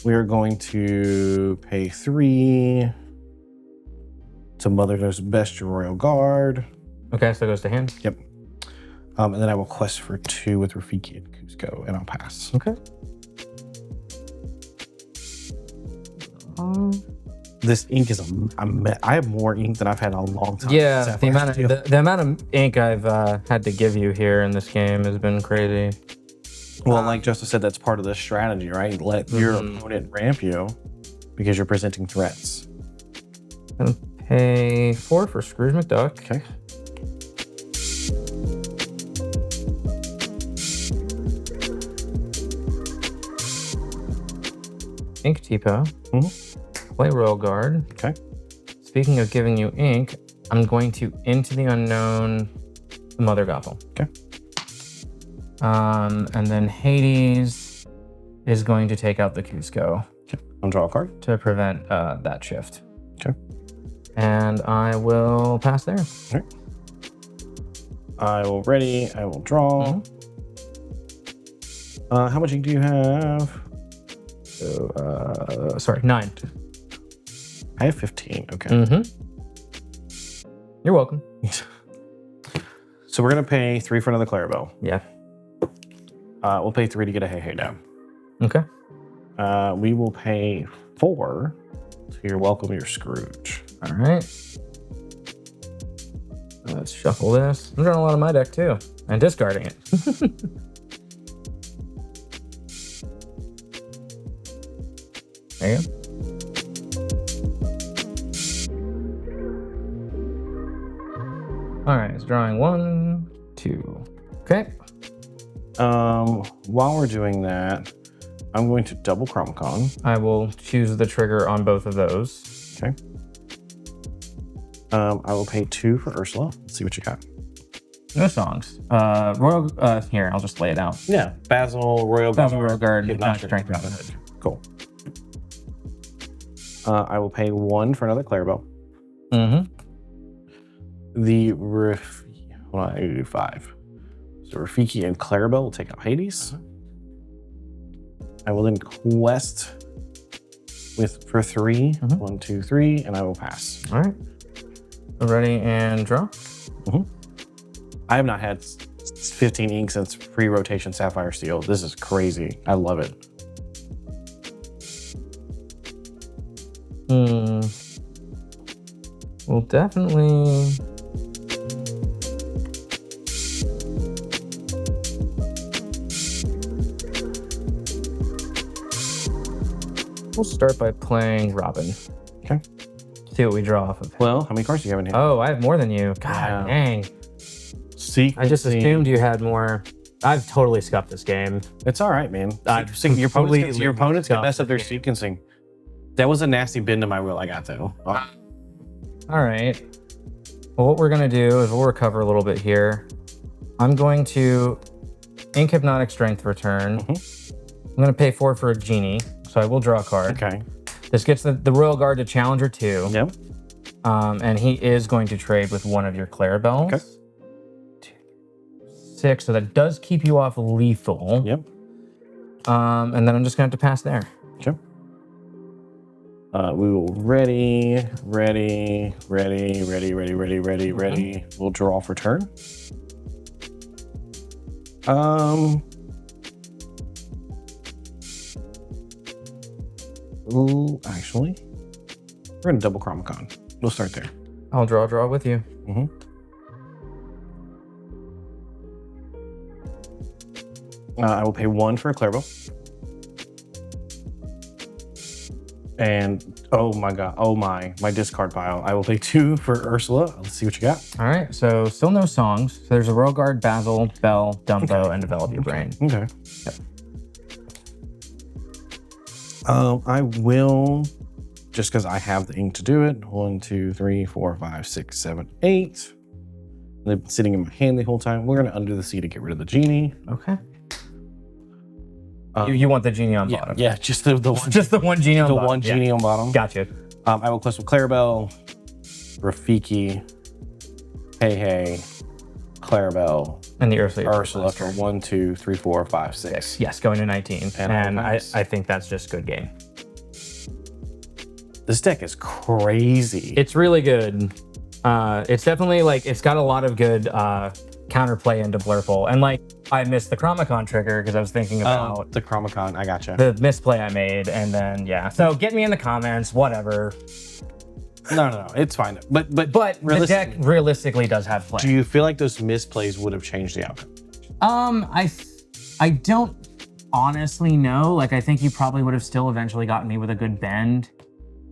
We are going to pay 3 to Mother Knows Best Your Royal Guard. Okay, so it goes to hand. Yep. And then I will quest for 2 with Rafiki and Cusco, and I'll pass. Okay. This ink is I have more ink than I've had in a long time. Yeah, the amount of ink I've had to give you here in this game has been crazy. Well, like Justice said, that's part of the strategy, right? Let your opponent ramp you because you're presenting threats. Gonna pay 4 for Scrooge McDuck. Okay. Ink Tipo. Play Royal Guard. Okay. Speaking of giving you ink, I'm going to Into the Unknown Mother Gothel. Okay. And then Hades is going to take out the Cusco. Okay. I'll draw a card. To prevent that shift. Okay. And I will pass there. All right. I will ready. I will draw. How much ink do you have? So, sorry, 9. I have 15. Okay. You're welcome. So we're gonna pay 3 for another Clarabelle. Yeah. We'll pay 3 to get a Hey Hey down. Okay. We will pay 4 to You're Welcome, You're Scrooge. All right. Let's shuffle this. I'm drawing a lot of my deck too, and discarding it. There you go. All right, it's drawing 1, 2. Okay. While we're doing that, I'm going to double Chromacon. I will choose the trigger on both of those. Okay. I will pay 2 for Ursula. Let's see what you got. No songs. Royal. Here, I'll just lay it out. Yeah, Basil, Royal Guard, Hypnotic Strength. Cool. I will pay 1 for another Clarabelle. The hold on, I need to do 5. So Rafiki and Clarabelle will take out Hades. I will then quest for 3. 1, 2, 3, and I will pass. All right. Ready and draw. I have not had 15 ink since pre-rotation Sapphire Steel. This is crazy. I love it. Well, definitely. We'll start by playing Robin. Okay. See what we draw off of. Well, how many cards do you have in hand? Oh, I have more than you. God Yeah. dang. See, I just assumed you had more. I've totally scuffed this game. It's all right, man. I've Your opponents can scuffed mess up their this game. sequencing. That was a nasty bend to my wheel I got, though. Oh. All right. Well, what we're going to do is we'll recover a little bit here. I'm going to ink Hypnotic Strength return. I'm going to pay 4 for a Genie, so I will draw a card. Okay. This gets the Royal Guard to Challenger 2. Yep. And he is going to trade with one of your Clarabelles. Okay. 6, so that does keep you off lethal. Yep. And then I'm just going to have to pass there. Okay. We will ready. We'll draw for turn. Ooh, actually, we're gonna double Chromacon. We'll start there. I'll draw with you. I will pay 1 for a Clarabelle. And oh my god, my discard pile. I will pay 2 for Ursula. Let's see what you got. All right, so still no songs. So there's a Royal Guard, Basil, Belle, Dumbo, and Develop Your Brain. Okay. Yep. I will, just because I have the ink to do it. 1, 2, 3, 4, 5, 6, 7, 8. They've been sitting in my hand the whole time. We're gonna undo the C to get rid of the Genie. Okay. You want the Genie on bottom? Yeah, just the one, just the one Genie on the bottom. one Genie on bottom. Gotcha. I will quest with Clarabelle, Rafiki, Hey, Clarabelle, And the Ursula. for 1, 2, 3, 4, 5, 6. Yes, going to 19. And I think that's just good game. This deck is crazy. It's really good. It's definitely like, it's got a lot of good counterplay into Blurple. And like, I missed the Chromacon trigger because I was thinking about the Chromacon. I gotcha. the misplay I made. And then, yeah. So get me in the comments, whatever. No, it's fine. But the deck realistically does have play. Do you feel like those misplays would have changed the outcome? I don't honestly know. Like, I think you probably would have still eventually gotten me with a good bend.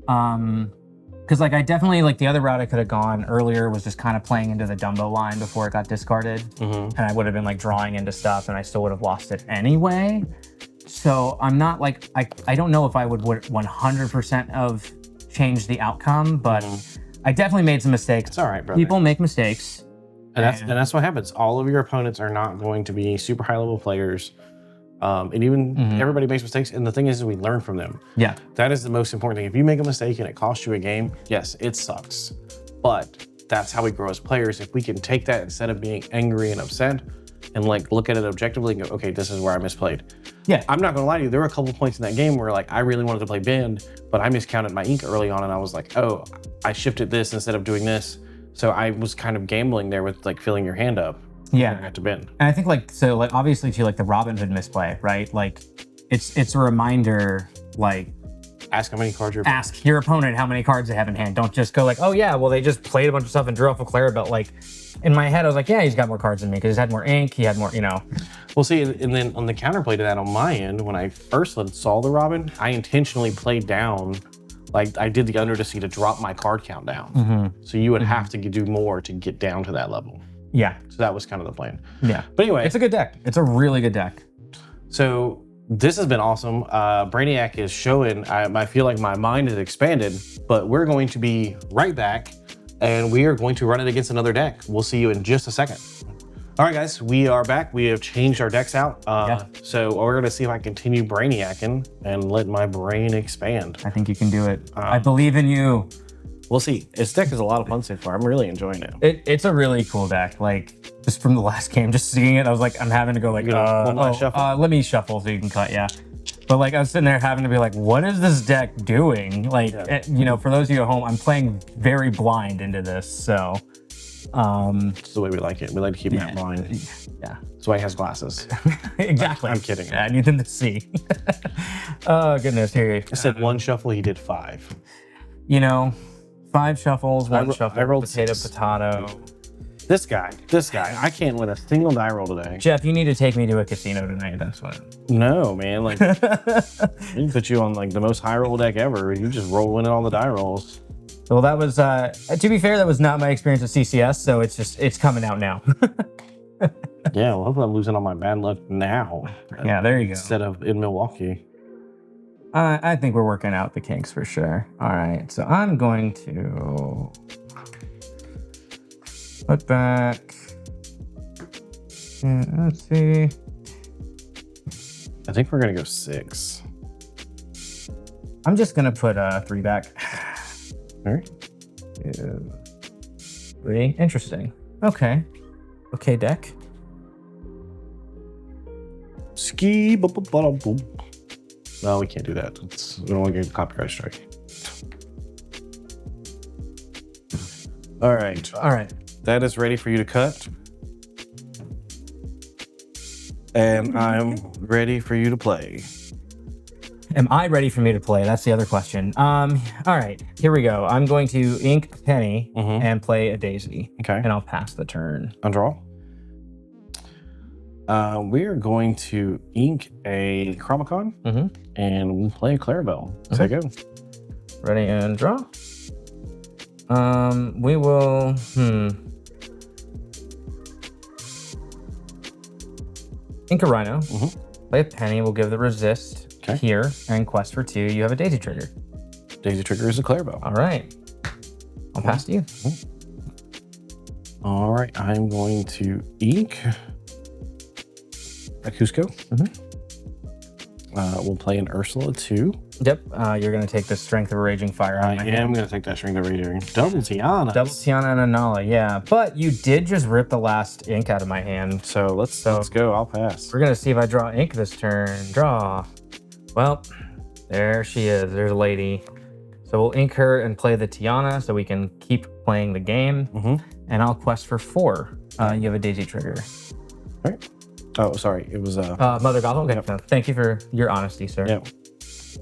Because like I definitely, like the other route I could have gone earlier was just kind of playing into the Dumbo line before it got discarded. And I would have been like drawing into stuff and I still would have lost it anyway. So I'm not like, I don't know if I would 100% of change the outcome, but I definitely made some mistakes. It's all right, brother. People make mistakes. And that's what happens. All of your opponents are not going to be super high level players. And even everybody makes mistakes. And the thing is we learn from them. Yeah. That is the most important thing. If you make a mistake and it costs you a game, yes, it sucks. But that's how we grow as players. If we can take that instead of being angry and upset and like look at it objectively and go, okay, this is where I misplayed. Yeah. I'm not gonna lie to you, there were a couple points in that game where like I really wanted to play bend, but I miscounted my ink early on and I was like, oh, I shifted this instead of doing this. So I was kind of gambling there with like filling your hand up. Yeah. I had to bend. And I think like, so like obviously too, like the Robin Hood misplay, right? Like it's a reminder, like ask how many cards ask your opponent how many cards they have in hand. Don't just go like, oh yeah, well they just played a bunch of stuff and drew off a Clarabelle. Like in my head, I was like, yeah, he's got more cards than me because he's had more ink, he had more, you know. Well, see, and then on the counterplay to that on my end, when I first saw the Robin, I intentionally played down, like I did the under to see to drop my card count down. So you would have to do more to get down to that level. Yeah. So that was kind of the plan. Yeah. But anyway. It's a good deck. It's a really good deck. So this has been awesome. Brainiac is showing, I feel like my mind is expanded, but we're going to be right back and we are going to run it against another deck. We'll see you in just a second. All right, guys, we are back. We have changed our decks out. So we're gonna see if I continue Brainiacing and let my brain expand. I think you can do it. I believe in you. We'll see. This deck is a lot of fun so far. I'm really enjoying it. It's a really cool deck. Like just from the last game, just seeing it, I was like, I'm having to go like, let me shuffle so you can cut, yeah. But like I was sitting there having to be like, what is this deck doing? Like, you know, for those of you at home, I'm playing very blind into this, so. It's the way we like it. We like to keep Matt blind. Yeah. That's why he has glasses. Exactly. I'm kidding. Yeah, I need them to see. Oh goodness, here. I said one shuffle, he did 5. You know, 5 shuffles, one shuffle. I rolled potato, 6. potato. This guy, I can't win a single die roll today. Jeff, you need to take me to a casino tonight. That's what. No, man. Like, we can put you on like the most high roll deck ever. You just winning all the die rolls. Well, that was, to be fair, that was not my experience with CCS, so it's coming out now. Yeah, well, hopefully I'm losing all my bad luck now. Yeah, there you go. Instead of in Milwaukee. I think we're working out the kinks for sure. All right, so I'm going to put back Let's see. I think we're gonna go 6. I'm just gonna put 3 back. All right. 2, 3. Interesting. Okay. Okay, deck. Ski. Boom. No, we can't do that. We don't want to get a copyright strike. All right. All right. That is ready for you to cut. And I'm ready for you to play. Am I ready for me to play? That's the other question. All right, here we go. I'm going to ink a penny and play a daisy. Okay. And I'll pass the turn. Undraw. We are going to ink a Chromicon and we'll play a Clarabelle. Say go. Ready and draw. We will. Ink a Rhino. Play a penny. We'll give the resist here and quest for 2. You have a daisy trigger. Daisy trigger is a Clarabelle. All right. I'll pass to you. All right. I'm going to ink a Cusco. We'll play an Ursula 2. Yep. You're going to take the Strength of a Raging Fire. I am going to take that Strength of Raging. Double Tiana. Double Tiana and a Nala, yeah. But you did just rip the last ink out of my hand. So let's go. I'll pass. We're going to see if I draw ink this turn. Draw. Well, there she is. There's a lady. So we'll ink her and play the Tiana so we can keep playing the game. And I'll quest for 4. You have a daisy trigger. All right. Oh, sorry. It was Mother Gothel. Okay. Yep. No, thank you for your honesty, sir. Yep.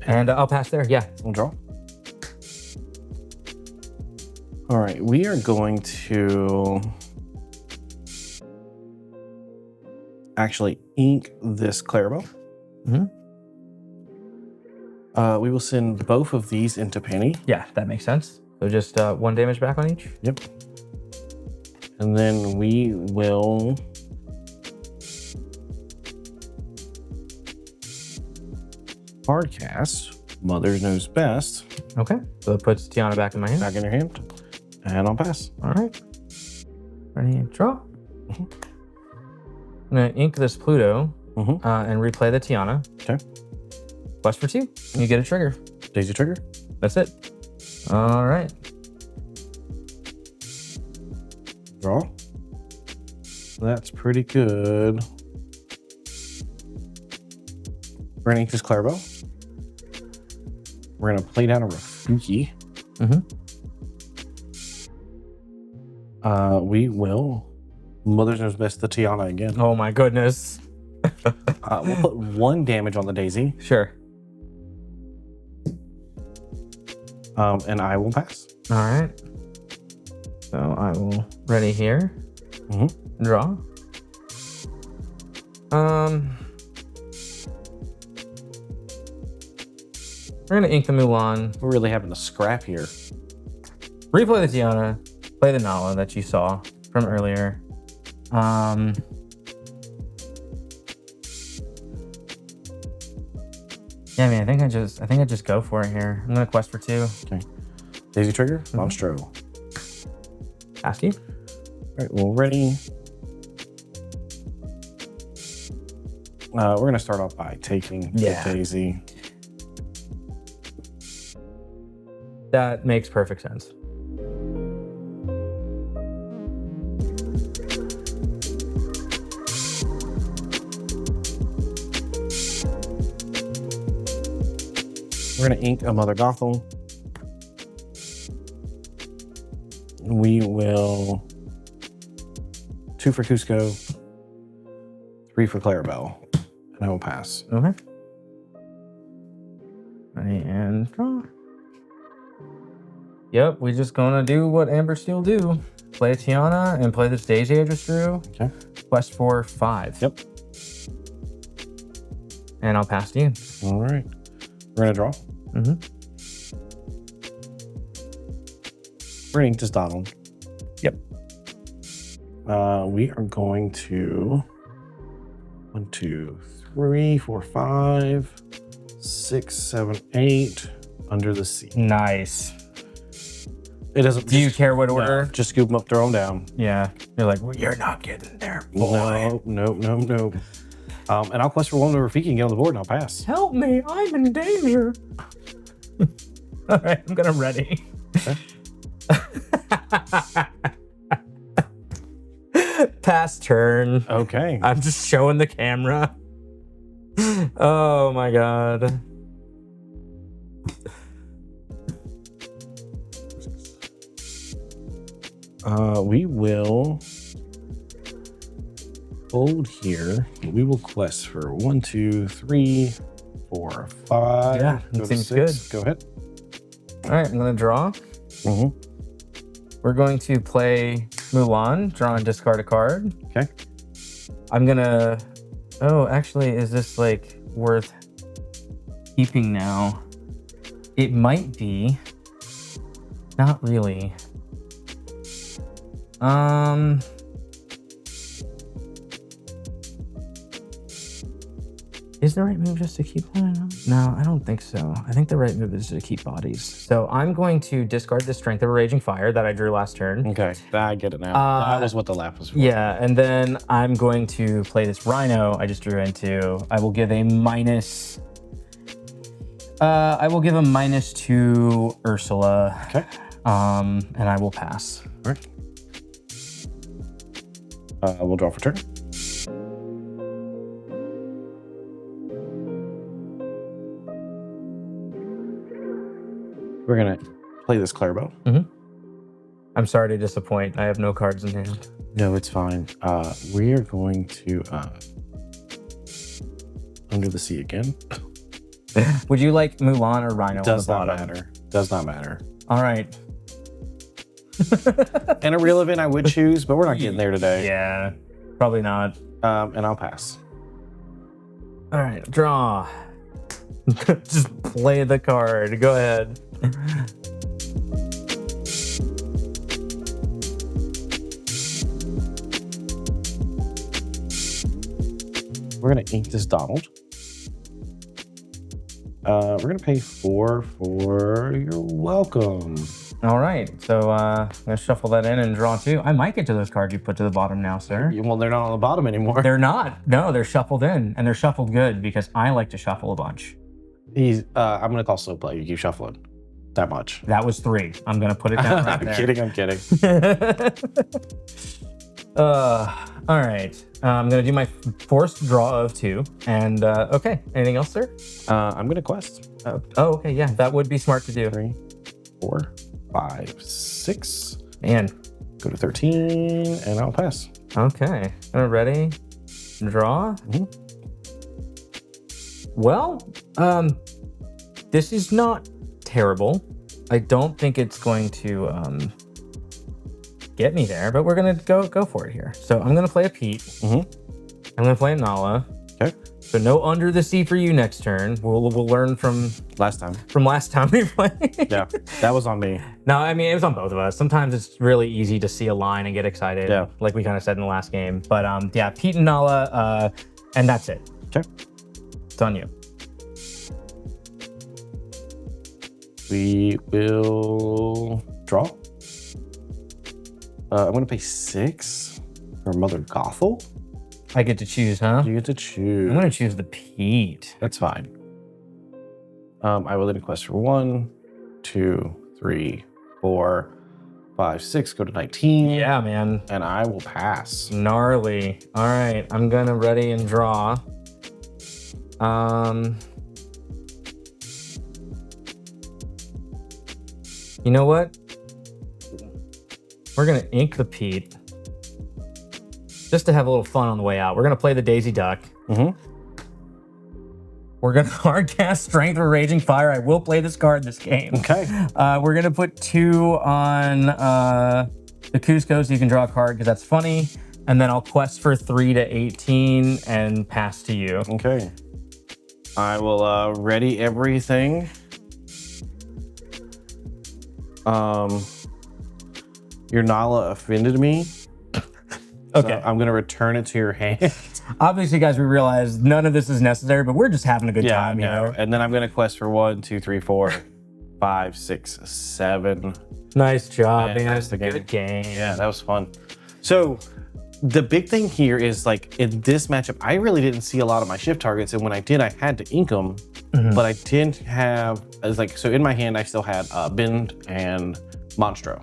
And I'll pass there. Yeah. We'll draw. All right. We are going to actually ink this Clarabelle. We will send both of these into Penny. Yeah, that makes sense. So just 1 damage back on each. Yep. And then we will hard cast Mother Knows Best. Okay. So it puts Tiana back in my hand. Back in your hand. And I'll pass. All right. Ready and draw. I'm going to ink this Pluto and replay the Tiana. Okay. Quest for 2. You get a trigger. Daisy trigger. That's it. All right. Draw. That's pretty good. We're gonna ink this Clarabelle. We're gonna play down a Rafuki. We will Mother Knows Best the Tiana again. Oh my goodness. We'll put 1 damage on the Daisy. Sure. And I will pass. All right. So I will ready here. Draw. We're gonna ink the Mulan. We're really having a scrap here. Replay the Tiana. Play the Nala that you saw from earlier. Yeah, man. I think I just go for it here. I'm gonna quest for 2. Okay. Daisy trigger. Monstro. Ask you. All right. Well, ready. We're gonna start off by taking the Daisy. That makes perfect sense. We're gonna ink a Mother Gothel. We will 2 for Cusco, 3 for Clarabelle, and I will pass. Okay. Ready and draw. Yep, we just gonna do what Amber Steel do. Play a Tiana and play this Daisy I just drew. Okay. Quest for 5. Yep. And I'll pass to you. All right. We're gonna draw. We're gonna ink this Donald. Yep. We are going to 1, 2, 3, 4, 5, 6, 7, 8 under the sea. Nice. It doesn't. Do you care what order? No, just scoop them up, throw them down. Yeah. You're like, well, you're not getting there, boy. No. And I'll quest for one to Rafiki and get on the board, and I'll pass. Help me, I'm in danger. All right, I'm gonna ready. Okay. Pass turn. Okay. I'm just showing the camera. Oh my god. We will hold here. We will quest for 1, 2, 3, 4, 5. Yeah, Go that to seems 6. Go ahead. All right, I'm gonna draw. Mm-hmm. We're going to play Mulan, draw and discard a card. Okay. I'm gonna. Oh, actually, is this like worth keeping now? It might be. Not really. Is the right move just to keep one? No, I don't think so. I think the right move is to keep bodies. So I'm going to discard the Strength of a Raging Fire that I drew last turn. Okay. I get it now. That was what the lap was for. Yeah, and then I'm going to play this Rhino I just drew into. I will give a minus. I will give a minus to Ursula. Okay. And I will pass. All right. We'll draw for turn. We're gonna play this Clairbow. I'm sorry to disappoint. I have no cards in hand. No, it's fine. We are going to Under the Sea again. Would you like Mulan or Rhino? Does on the not bottom? matter. Does not matter. All right. And Irrelevant I would choose, but we're not getting there today. Yeah, probably not. And I'll pass. All right, draw. Just play the card. Go ahead. We're gonna ink this Donald. We're gonna pay 4 for You're Welcome. All right, so I'm gonna shuffle that in and draw 2. I might get to those cards you put to the bottom now, sir. Well, they're not on the bottom anymore. They're not. No, they're shuffled in, and they're shuffled good because I like to shuffle a bunch. I'm gonna call slow play. You keep shuffling. That much. That was 3. I'm gonna put it down right there. I'm kidding. All right. I'm gonna do my forced draw of 2, and okay. Anything else, sir? I'm gonna quest. Oh, okay. Yeah, that would be smart to do. 3, 4, 5, 6. Man. Go to 13, and I'll pass. Okay. Ready? Draw. Well, this is not terrible. I don't think it's going to get me there, but we're gonna go for it here. So I'm gonna play a Pete. I'm gonna play a Nala. Okay. So no Under the Sea for you next turn. We'll learn from last time we played. Yeah, that was on me. No, I mean it was on both of us. Sometimes it's really easy to see a line and get excited. Yeah. Like we kind of said in the last game. But yeah, Pete and Nala, and that's it. Okay. It's on you. We will draw. I'm gonna pay 6 for Mother Gothel. I get to choose, huh? You get to choose. I'm gonna choose the Pete. That's fine. I will then quest for 1, 2, 3, 4, 5, 6. Go to 19. Yeah, man. And I will pass. Gnarly. All right, I'm gonna ready and draw. You know what? We're gonna ink the Pete. Just to have a little fun on the way out. We're gonna play the Daisy Duck. We're gonna hardcast Strength or Raging Fire. I will play this card this game. Okay. We're gonna put 2 on the Cusco so you can draw a card because that's funny. And then I'll quest for 3 to 18 and pass to you. Okay. I will ready everything. Your Nala offended me. Okay. So I'm gonna return it to your hand. Obviously, guys, we realize none of this is necessary, but we're just having a good time, you know? And then I'm gonna quest for 1, 2, 3, 4. 5, 6, 7. Nice job, Yeah, man. that's the Good game. Yeah, that was fun. So the big thing here is like in this matchup, I really didn't see a lot of my shift targets, and when I did, I had to ink them, but I didn't have as like so in my hand. I still had Bend and Monstro.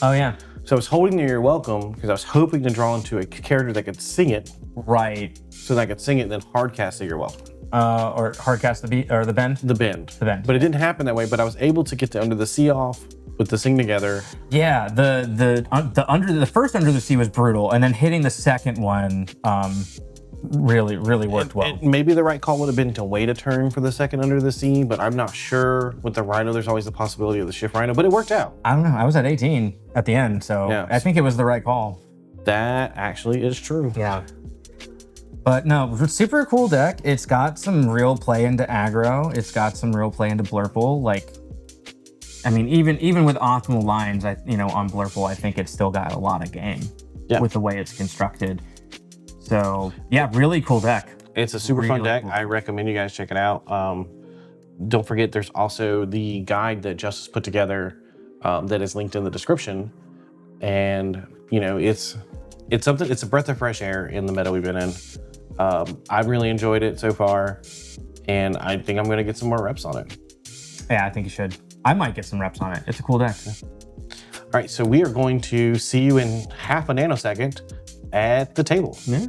Oh yeah. So I was holding the You're Welcome because I was hoping to draw into a character that could sing it, Right. so that I could sing it and then hard cast the You're Welcome. Or hardcast the beat or the bend. The Bend. The bend. But it didn't happen that way. But I was able to get the Under the Sea off with the Sing Together. Yeah, the first Under the Sea was brutal, and then hitting the second one really worked well. Maybe the right call would have been to wait a turn for the second Under the Sea, but I'm not sure. With the Rhino, there's always the possibility of the Shift Rhino, but it worked out. I don't know. I was at 18 at the end, so Yeah. I think it was the right call. That actually is true. Yeah. But no, super cool deck. It's got some real play into aggro. It's got some real play into Blurple. Like, I mean, even with optimal lines, on Blurple, I think it's still got a lot of game with the way it's constructed. So yeah, really cool deck. It's a super fun Really deck. cool. I recommend you guys check it out. Don't forget, there's also the guide that Justice put together that is linked in the description. And it's something. It's a breath of fresh air in the meta we've been in. I've really enjoyed it so far, and I think I'm going to get some more reps on it. Yeah, I think you should. I might get some reps on it. It's a cool deck. All right, so we are going to see you in half a nanosecond at the table. Yeah.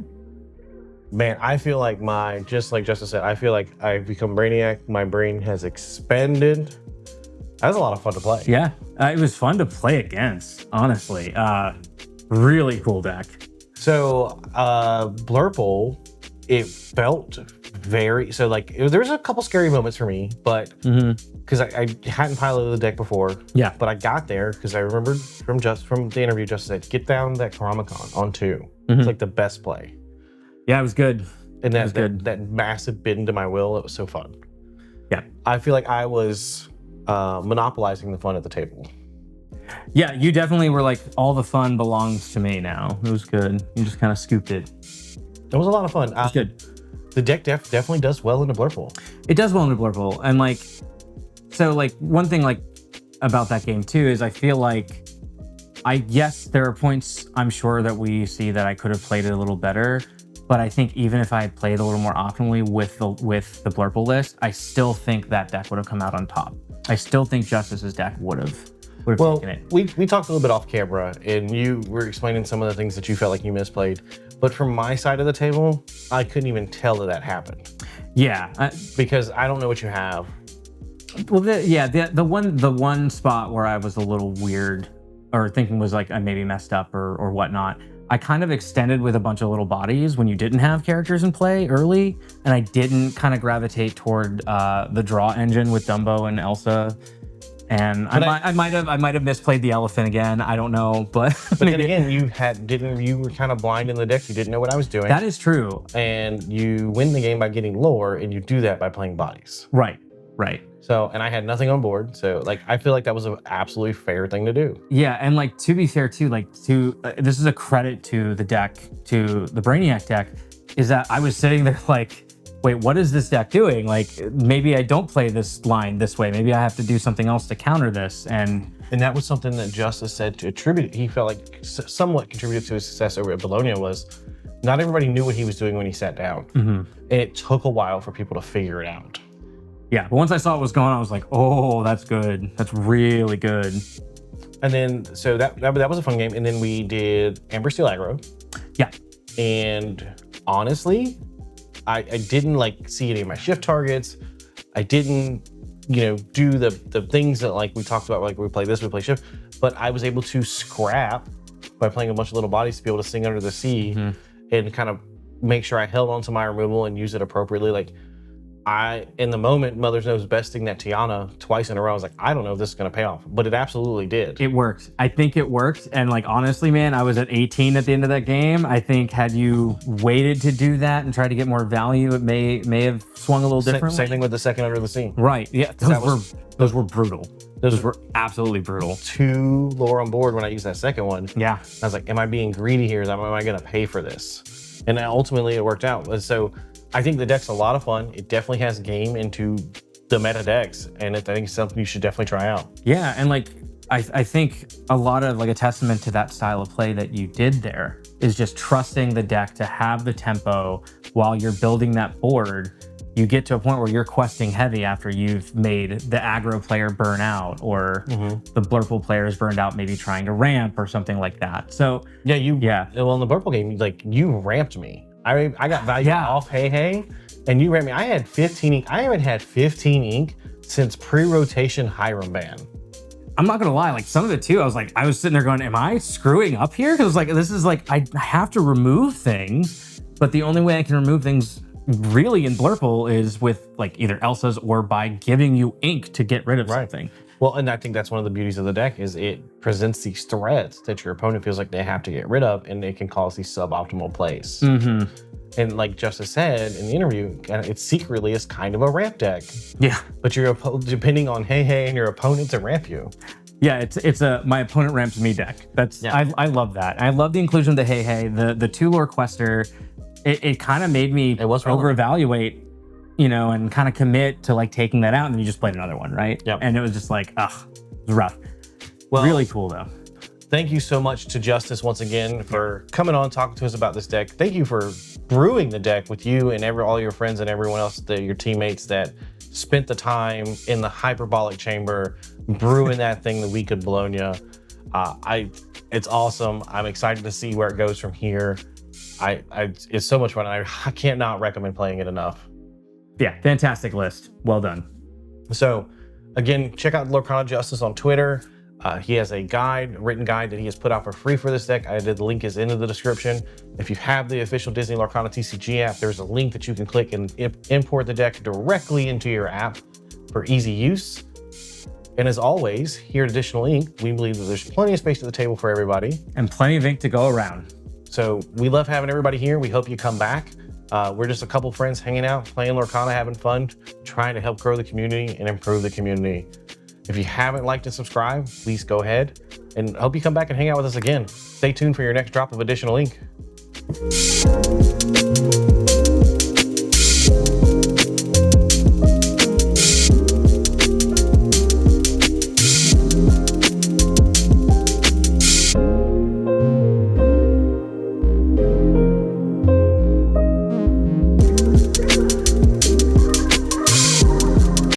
Man, I feel like just like Justice said, I feel like I've become Brainiac. My brain has expanded. That was a lot of fun to play. Yeah, it was fun to play against, honestly. Really cool deck. So, Blurple, it felt very, so like, there was a couple scary moments for me, but because I hadn't piloted the deck before. Yeah. But I got there because I remembered from the interview, Justice said, get down that Karamikon on 2. It's like the best play. Yeah, it was good. And was good. that massive bend to my will, it was so fun. Yeah. I feel like I was monopolizing the fun at the table. Yeah, you definitely were like, all the fun belongs to me now. It was good. You just kind of scooped it. It was a lot of fun. It was good. The deck definitely does well into Blurple. It does well into Blurple. And like, so like one thing like about that game too is I feel like yes, there are points I'm sure that we see that I could have played it a little better. But I think even if I had played a little more optimally with the Blurple list, I still think that deck would have come out on top. I still think Justice's deck would have taken it. We talked a little bit off camera, and you were explaining some of the things that you felt like you misplayed. But from my side of the table, I couldn't even tell that happened. Yeah, Because I don't know what you have. well, the one spot where I was a little weird, or thinking was like I maybe messed up or whatnot. I kind of extended with a bunch of little bodies when you didn't have characters in play early, and I didn't kind of gravitate toward the draw engine with Dumbo and Elsa. And I might have misplayed the elephant again. I don't know, but then again, you were kind of blind in the deck. You didn't know what I was doing. That is true. And you win the game by getting lore, and you do that by playing bodies. Right. So, and I had nothing on board. So, like, I feel like that was an absolutely fair thing to do. Yeah, and like to be fair too, this is a credit to the deck, to the Brainiac deck, is that I was sitting there like, wait, what is this deck doing? Like, maybe I don't play this line this way. Maybe I have to do something else to counter this. And that was something that Justice said to attribute. He felt like somewhat contributed to his success over at Bologna was not everybody knew what he was doing when he sat down. And it took a while for people to figure it out. Yeah, but once I saw what was going on, I was like, oh, that's good. That's really good. And then, so that was a fun game. And then we did Amber Steel Aggro. Yeah. And honestly, I didn't like see any of my shift targets. I didn't, do the things that like we talked about, like we play this, we play shift, but I was able to scrap by playing a bunch of little bodies to be able to sing Under the Sea and kind of make sure I held onto my removal and use it appropriately. Like, in the moment, Mother's Nose besting that Tiana twice in a row, I was like, I don't know if this is going to pay off, but it absolutely did. It worked. I think it worked. And like, honestly, man, I was at 18 at the end of that game. I think had you waited to do that and tried to get more value, it may have swung a little differently. Same thing with the second Under the Sea. Right. Yeah. Those were brutal. Those were absolutely brutal. 2 lore on board when I used that second one. Yeah. I was like, am I being greedy here? Am I going to pay for this? And ultimately it worked out. So I think the deck's a lot of fun. It definitely has game into the meta decks, and I think it's something you should definitely try out. Yeah, and like I think a lot of like a testament to that style of play that you did there is just trusting the deck to have the tempo while you're building that board. You get to a point where you're questing heavy after you've made the aggro player burn out, or the Blurple player is burned out, maybe trying to ramp or something like that. So yeah. Well, in the Blurple game, like you ramped me. I got value off Hey, and you ramped me. I had 15 ink. I haven't had 15 ink since pre-rotation Hiram ban. I'm not gonna lie, like some of it too, I was sitting there going, am I screwing up here? Because like this is like I have to remove things, but the only way I can remove things really in Blurple is with like either Elsa's or by giving you ink to get rid of something. Well, and I think that's one of the beauties of the deck is it presents these threats that your opponent feels like they have to get rid of, and it can cause these suboptimal plays. And like Justice said in the interview, it secretly is kind of a ramp deck. Yeah. But you're depending on Hey and your opponent to ramp you. Yeah, it's a my opponent ramps me deck. I love that. I love the inclusion of the Hey, the 2 lore quester. It kind of made me over-evaluate, you know, and kind of commit to like taking that out, and then you just played another one, right? Yep. And it was just like, it was rough. Well, really cool though. Thank you so much to Justice once again for coming on, talking to us about this deck. Thank you for brewing the deck with you and all your friends and everyone else, your teammates that spent the time in the hyperbolic chamber brewing that thing the week of Bologna. It's awesome. I'm excited to see where it goes from here. It's so much fun. I cannot recommend playing it enough. Yeah, fantastic list. Well done. So again, check out Lorcana Justice on Twitter. He has a written guide that he has put out for free for this deck. The link is in the description. If you have the official Disney Lorcana TCG app, there's a link that you can click and import the deck directly into your app for easy use. And as always, here at Additional Ink, we believe that there's plenty of space at the table for everybody. And plenty of ink to go around. So we love having everybody here. We hope you come back. We're just a couple friends hanging out, playing Lorcana, having fun, trying to help grow the community and improve the community. If you haven't liked and subscribed, please go ahead, and hope you come back and hang out with us again. Stay tuned for your next drop of Additional Ink.